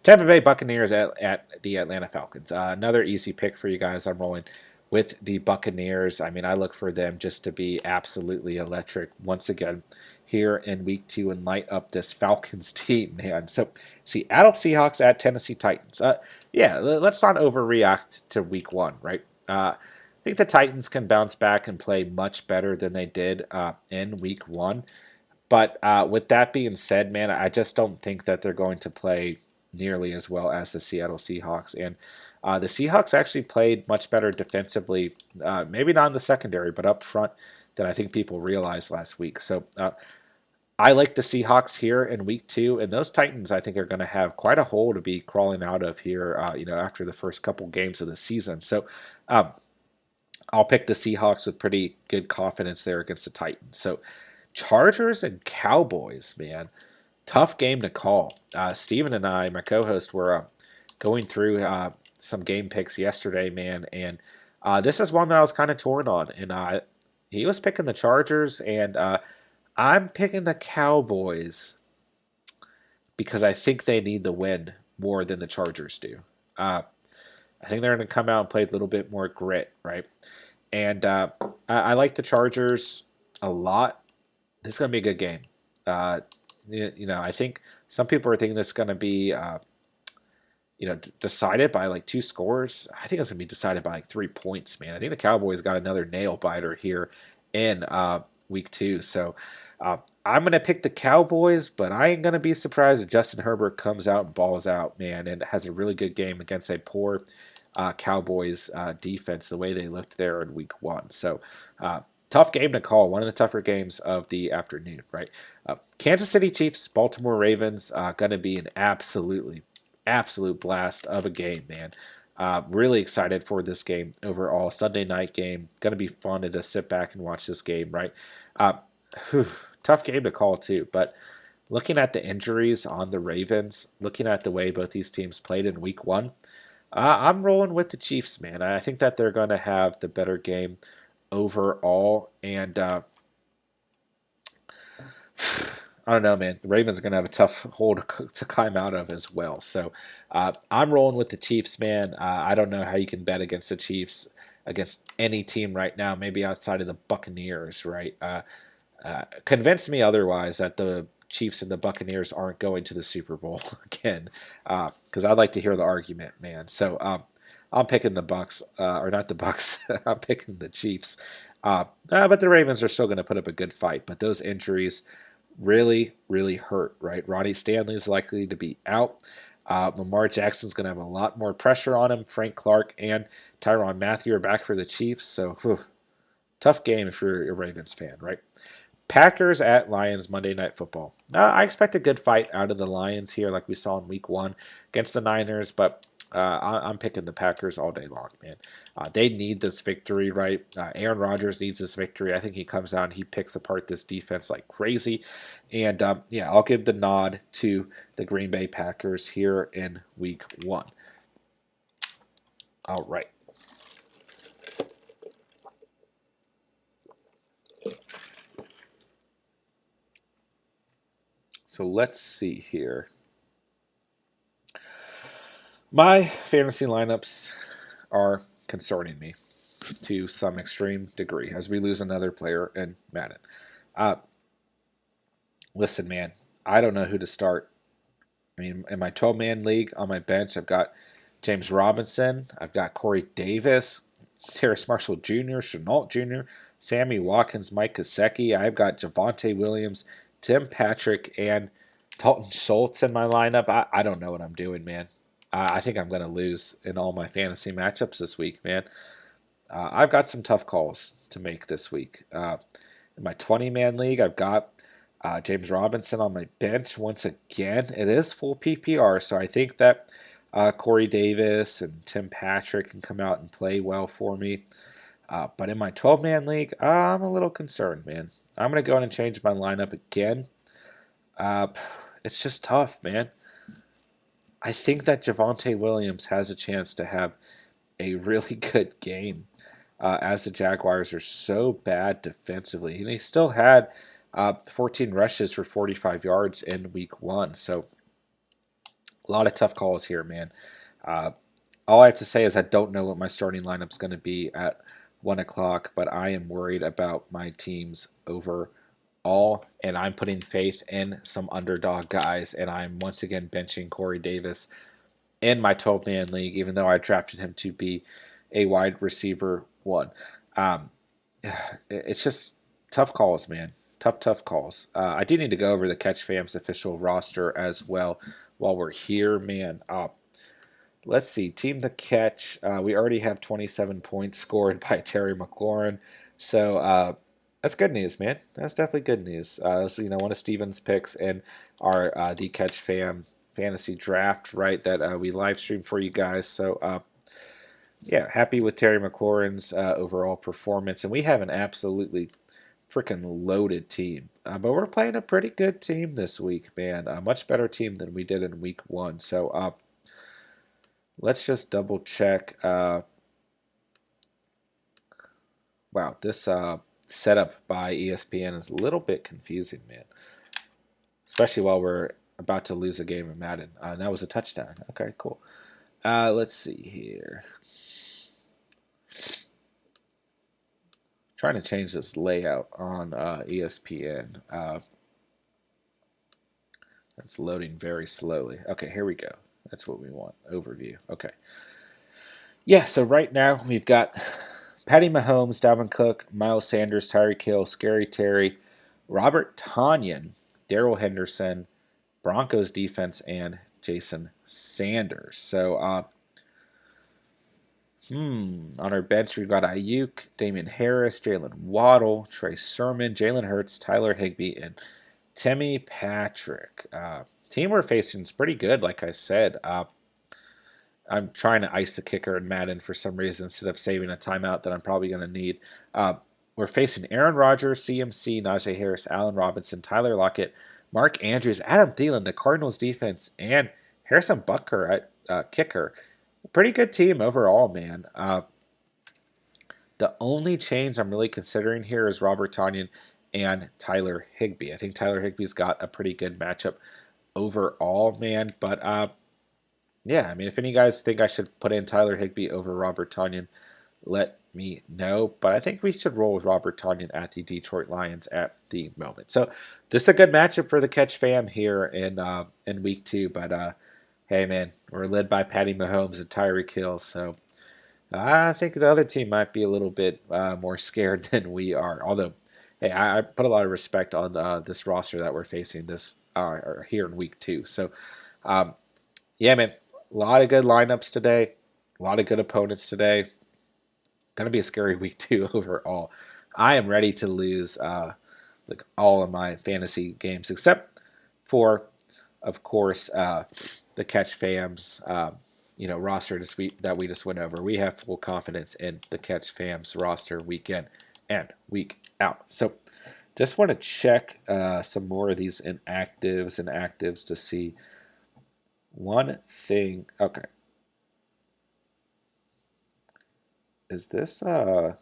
Tampa Bay Buccaneers at the Atlanta Falcons. Another easy pick for you guys. I'm rolling with the Buccaneers. I mean, I look for them just to be absolutely electric once again here in week two and light up this Falcons team, man. So, Seattle Seahawks at Tennessee Titans. Yeah, let's not overreact to week one, right? I think the Titans can bounce back and play much better than they did in week one. But with that being said, man, I just don't think that they're going to play nearly as well as the Seattle Seahawks. And the Seahawks actually played much better defensively, maybe not in the secondary, but up front than I think people realized last week. So I like the Seahawks here in week two, and those Titans I think are going to have quite a hole to be crawling out of here, after the first couple games of the season. So I'll pick the Seahawks with pretty good confidence there against the Titans. So Chargers and Cowboys, man. Tough game to call. Steven and I, my co-host, were going through some game picks yesterday, man, and this is one that I was kind of torn on. And he was picking the Chargers, and I'm picking the Cowboys because I think they need the win more than the Chargers do. I think they're going to come out and play a little bit more grit, right? And I like the Chargers a lot. This is going to be a good game. I think some people are thinking this is going to be, decided by like 2 scores. I think it's going to be decided by like 3 points, man. I think the Cowboys got another nail biter here in week 2. So I'm going to pick the Cowboys, but I ain't going to be surprised if Justin Herbert comes out and balls out, man, and has a really good game against a poor Cowboys defense the way they looked there in week 1. So tough game to call. One of the tougher games of the afternoon, right? Kansas City Chiefs, Baltimore Ravens, going to be an absolute blast of a game, man. Really excited for this game overall. Sunday night game. Going to be fun to just sit back and watch this game, right? Uh, tough game to call, too. But looking at the injuries on the Ravens, looking at the way both these teams played in week one, I'm rolling with the Chiefs, man. I think that they're going to have the better game overall. And I don't know, man. The Ravens are going to have a tough hole to climb out of as well. So I'm rolling with the Chiefs, man. I don't know how you can bet against the Chiefs, against any team right now, maybe outside of the Buccaneers, right? Convince me otherwise that the Chiefs and the Buccaneers aren't going to the Super Bowl again, because I'd like to hear the argument, man. So I'm picking the Bucks, or not the Bucks. I'm picking the Chiefs. But the Ravens are still going to put up a good fight. But those injuries really hurt, right? Ronnie Stanley is likely to be out. Lamar Jackson's going to have a lot more pressure on him. Frank Clark and Tyrann Mathieu are back for the Chiefs. So, tough game if you're a Ravens fan, right? Packers at Lions Monday Night Football. I expect a good fight out of the Lions here, like we saw in Week 1 against the Niners, but I'm picking the Packers all day long, man. They need this victory, right? Aaron Rodgers needs this victory. I think he comes out and he picks apart this defense like crazy. And, I'll give the nod to the Green Bay Packers here in Week 1. All right. So let's see here. My fantasy lineups are concerning me to some extreme degree as we lose another player in Madden. Listen, man, I don't know who to start. I mean, in my 12-man league on my bench, I've got James Robinson, I've got Corey Davis, Terrace Marshall Jr., Chenault Jr., Sammy Watkins, Mike Gesicki. I've got Javonte Williams, Tim Patrick, and Dalton Schultz in my lineup. I don't know what I'm doing, man. I think I'm going to lose in all my fantasy matchups this week, man. I've got some tough calls to make this week. In my 20-man league, I've got James Robinson on my bench once again. It is full PPR, so I think that Corey Davis and Tim Patrick can come out and play well for me. But in my 12-man league, I'm a little concerned, man. I'm going to go in and change my lineup again. It's just tough, man. I think that Javonte Williams has a chance to have a really good game as the Jaguars are so bad defensively. And he still had 14 rushes for 45 yards in Week 1. So a lot of tough calls here, man. All I have to say is I don't know what my starting lineup's going to be at 1 o'clock, but I am worried about my teams overall, and I'm putting faith in some underdog guys, and I'm once again benching Corey Davis in my 12-man league, even though I drafted him to be a wide receiver 1. It's just tough calls, man. Tough calls. I do need to go over the Catch Fam's official roster as well while we're here, man. Let's see. Team to catch. We already have 27 points scored by Terry McLaurin. So that's good news, man. That's definitely good news. So, one of Steven's picks in our The Catch Fam fantasy draft, right, that we live streamed for you guys. So, happy with Terry McLaurin's overall performance. And we have an absolutely freaking loaded team. But we're playing a pretty good team this week, man. A much better team than we did in Week 1. So, let's just double check. Wow, this setup by ESPN is a little bit confusing, man. Especially while we're about to lose a game of Madden. That was a touchdown. Okay, cool. Let's see here. Trying to change this layout on ESPN. It's loading very slowly. Okay, here we go. That's what we want. Overview. Okay. Yeah, so right now we've got Patty Mahomes, Dalvin Cook, Miles Sanders, Tyreek Hill, Scary Terry, Robert Tonyan, Darrell Henderson, Broncos defense, and Jason Sanders. So, On our bench, we've got Ayuk, Damian Harris, Jalen Waddle, Trey Sermon, Jalen Hurts, Tyler Higbee, and Timmy Patrick. Team we're facing is pretty good, like I said. I'm trying to ice the kicker in Madden for some reason instead of saving a timeout that I'm probably going to need. We're facing Aaron Rodgers, CMC, Najee Harris, Allen Robinson, Tyler Lockett, Mark Andrews, Adam Thielen, the Cardinals defense, and Harrison Butker at kicker. Pretty good team overall, man. The only change I'm really considering here is Robert Tonyan and Tyler Higbee. I think Tyler Higbee's got a pretty good matchup overall, man. But yeah, I mean, if any guys think I should put in Tyler Higbee over Robert Tonyan, let me know. But I think we should roll with Robert Tonyan at the Detroit Lions at the moment. So this is a good matchup for the Catch fam here in week 2. But hey, man, we're led by Patty Mahomes and Tyreek Hill. So I think the other team might be a little bit more scared than we are. Although, hey, I put a lot of respect on this roster that we're facing this here in week 2. So, yeah, man, a lot of good lineups today, a lot of good opponents today. Going to be a scary week 2 overall. I am ready to lose like all of my fantasy games except for, of course, the Catch Fam's roster that we just went over. We have full confidence in the Catch Fam's roster week in and week out. So just want to check some more of these inactives and actives to see one thing. Okay. Is this dude,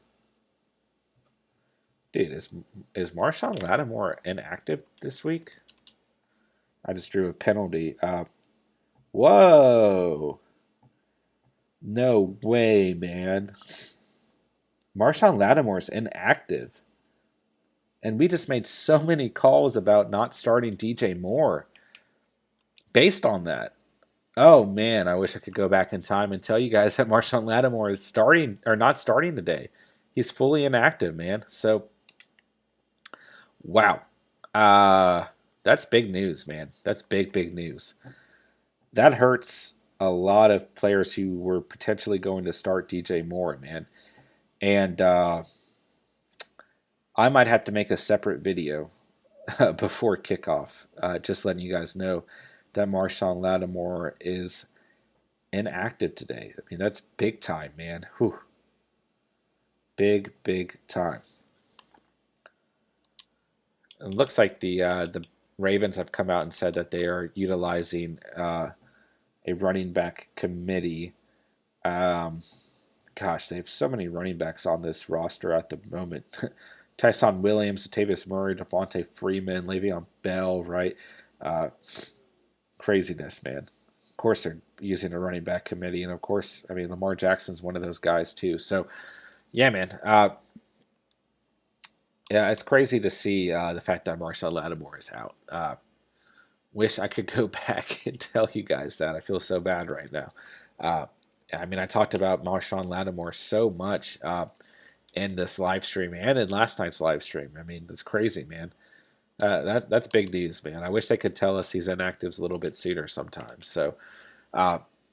is Marshawn Lattimore inactive this week? I just drew a penalty. Whoa. No way, man. Marshawn Lattimore's inactive. And we just made so many calls about not starting DJ Moore based on that. Oh, man, I wish I could go back in time and tell you guys that Marshawn Lattimore is starting or not starting today. He's fully inactive, man. So, wow. That's big news, man. That's big, big news. That hurts a lot of players who were potentially going to start DJ Moore, man. And I might have to make a separate video before kickoff, just letting you guys know that Marshawn Lattimore is inactive today. I mean, that's big time, man. Whew. Big, big time. It looks like the Ravens have come out and said that they are utilizing a running back committee. Gosh, they have so many running backs on this roster at the moment. Tyson Williams, Latavius Murray, Devontae Freeman, Le'Veon Bell, right? Craziness, man. Of course, they're using a running back committee, and of course, I mean, Lamar Jackson's one of those guys too. So, yeah, man. Yeah, it's crazy to see the fact that Marshawn Lattimore is out. Wish I could go back and tell you guys that. I feel so bad right now. I mean, I talked about Marshawn Lattimore so much in this live stream and in last night's live stream. I mean, it's crazy, man. That's big news, man. I wish they could tell us these inactives a little bit sooner sometimes. So,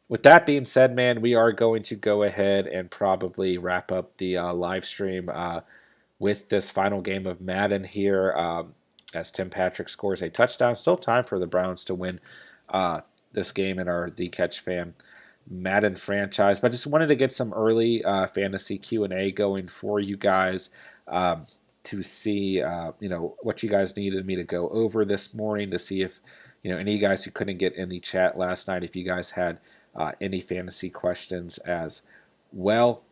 with that being said, man, we are going to go ahead and probably wrap up the live stream with this final game of Madden here as Tim Patrick scores a touchdown. Still time for the Browns to win this game in our The Catch Fam Madden franchise. But I just wanted to get some early fantasy Q&A going for you guys to see what you guys needed me to go over this morning, to see if any of you guys who couldn't get in the chat last night, if you guys had any fantasy questions as well.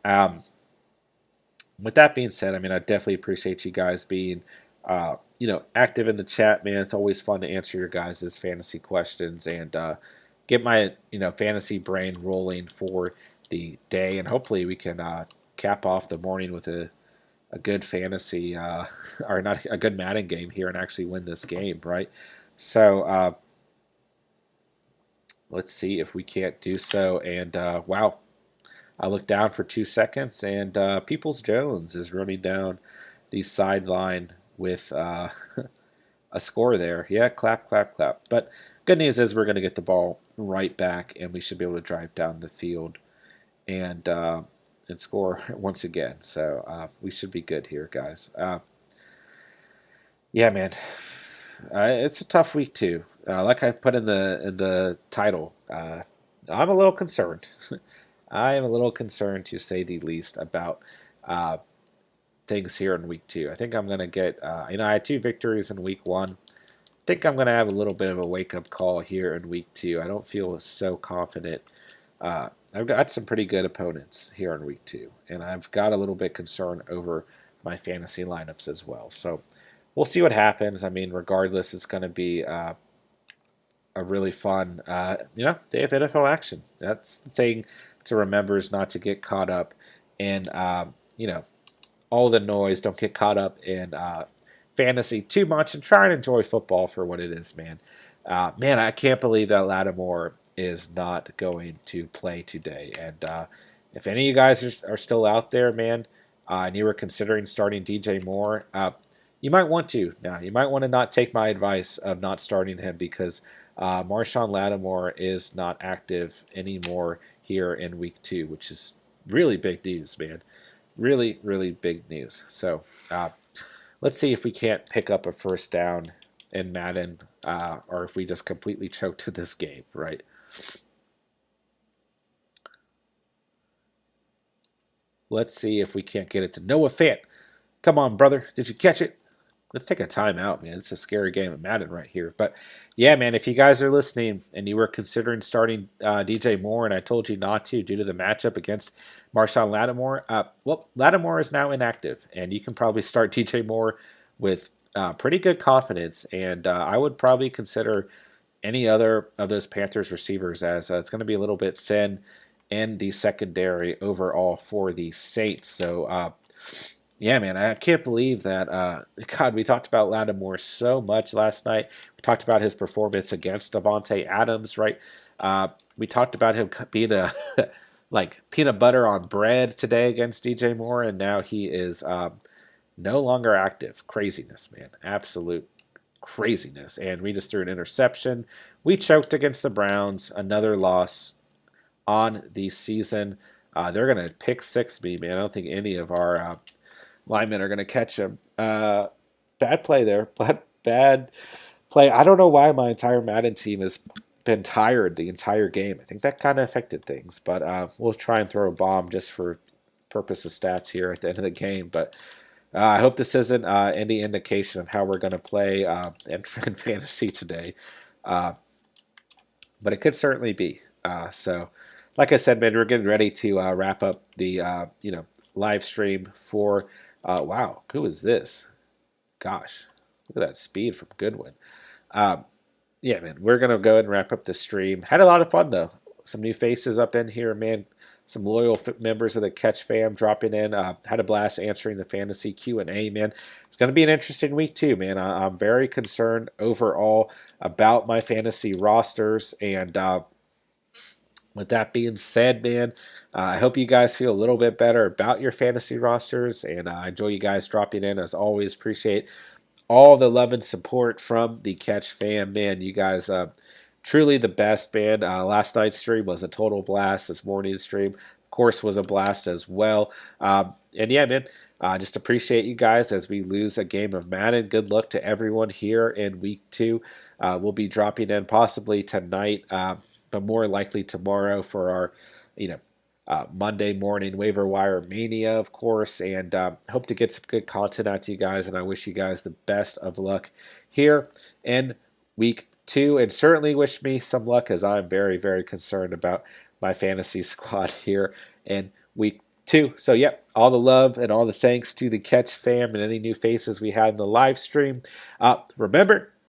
With that being said, I mean, I definitely appreciate you guys being active in the chat, man. It's always fun to answer your guys' fantasy questions and get my fantasy brain rolling for the day, and hopefully we can cap off the morning with a good fantasy or not a good Madden game here and actually win this game, right? So let's see if we can't do so. And wow, I look down for 2 seconds, and Peoples-Jones is running down the sideline with a score there. Yeah, clap, clap, clap. But good news is we're going to get the ball right back, and we should be able to drive down the field and and score once again. So we should be good here, guys. Yeah, man. It's a tough week too. Like I put in the title, I'm a little concerned. I am a little concerned, to say the least, about uh, things here in week 2. I think I'm gonna get. I had 2 victories in week 1. I think I'm gonna have a little bit of a wake up call here in week 2. I don't feel so confident. I've got some pretty good opponents here in week 2, and I've got a little bit concerned over my fantasy lineups as well. So we'll see what happens. I mean, regardless, it's going to be a really fun, day of NFL action. That's the thing to remember, is not to get caught up in, all the noise. Don't get caught up in fantasy too much, and try and enjoy football for what it is, man. Man, I can't believe that Lattimore is not going to play today. And if any of you guys are still out there, man, and you were considering starting DJ Moore, you might want to now. You might want to not take my advice of not starting him, because Marshawn Lattimore is not active anymore here in week 2, which is really big news, man. Really, really big news. So let's see if we can't pick up a first down in Madden, or if we just completely choked this game, right? Let's see if we can't get it to Noah Fant. Come on, brother. Did you catch it? Let's take a timeout, man. It's a scary game of Madden right here. But yeah, man, if you guys are listening and you were considering starting DJ Moore, and I told you not to due to the matchup against Marshawn Lattimore, Lattimore is now inactive, and you can probably start DJ Moore with pretty good confidence. And I would probably consider any other of those Panthers receivers, as it's going to be a little bit thin in the secondary overall for the Saints. So, yeah, man, I can't believe that. God, we talked about Lattimore so much last night. We talked about his performance against Davante Adams, right? We talked about him being a like peanut butter on bread today against DJ Moore, and now he is no longer active. Craziness, man. Absolute craziness. And we just threw an interception. We choked against the Browns. Another loss on the season. They're going to pick 6 me, man. I don't think any of our linemen are going to catch him. Bad play there, but bad play. I don't know why my entire Madden team has been tired the entire game. I think that kind of affected things, but we'll try and throw a bomb just for purpose of stats here at the end of the game. But I hope this isn't any indication of how we're going to play in fantasy today. But it could certainly be. So, like I said, man, we're getting ready to wrap up the live stream for. Wow, who is this? Gosh, look at that speed from Goodwin. Yeah, man, we're gonna go ahead and wrap up the stream. Had a lot of fun though. Some new faces up in here, man. Some loyal members of the Catch fam dropping in. Had a blast answering the fantasy Q&A, man. It's going to be an interesting week too, man. I'm very concerned overall about my fantasy rosters. And with that being said, man, I hope you guys feel a little bit better about your fantasy rosters. And I enjoy you guys dropping in. As always, appreciate all the love and support from the Catch fam, man. You guys truly the best, man. Last night's stream was a total blast. This morning's stream, of course, was a blast as well. And yeah, man, just appreciate you guys as we lose a game of Madden. Good luck to everyone here in week 2. We'll be dropping in possibly tonight, but more likely tomorrow for our, Monday morning waiver wire mania, of course, and hope to get some good content out to you guys. And I wish you guys the best of luck here in week 2, and certainly wish me some luck, as I'm very, very concerned about my fantasy squad here in week 2. So, yep, all the love and all the thanks to the Catch fam and any new faces we had in the live stream. Remember,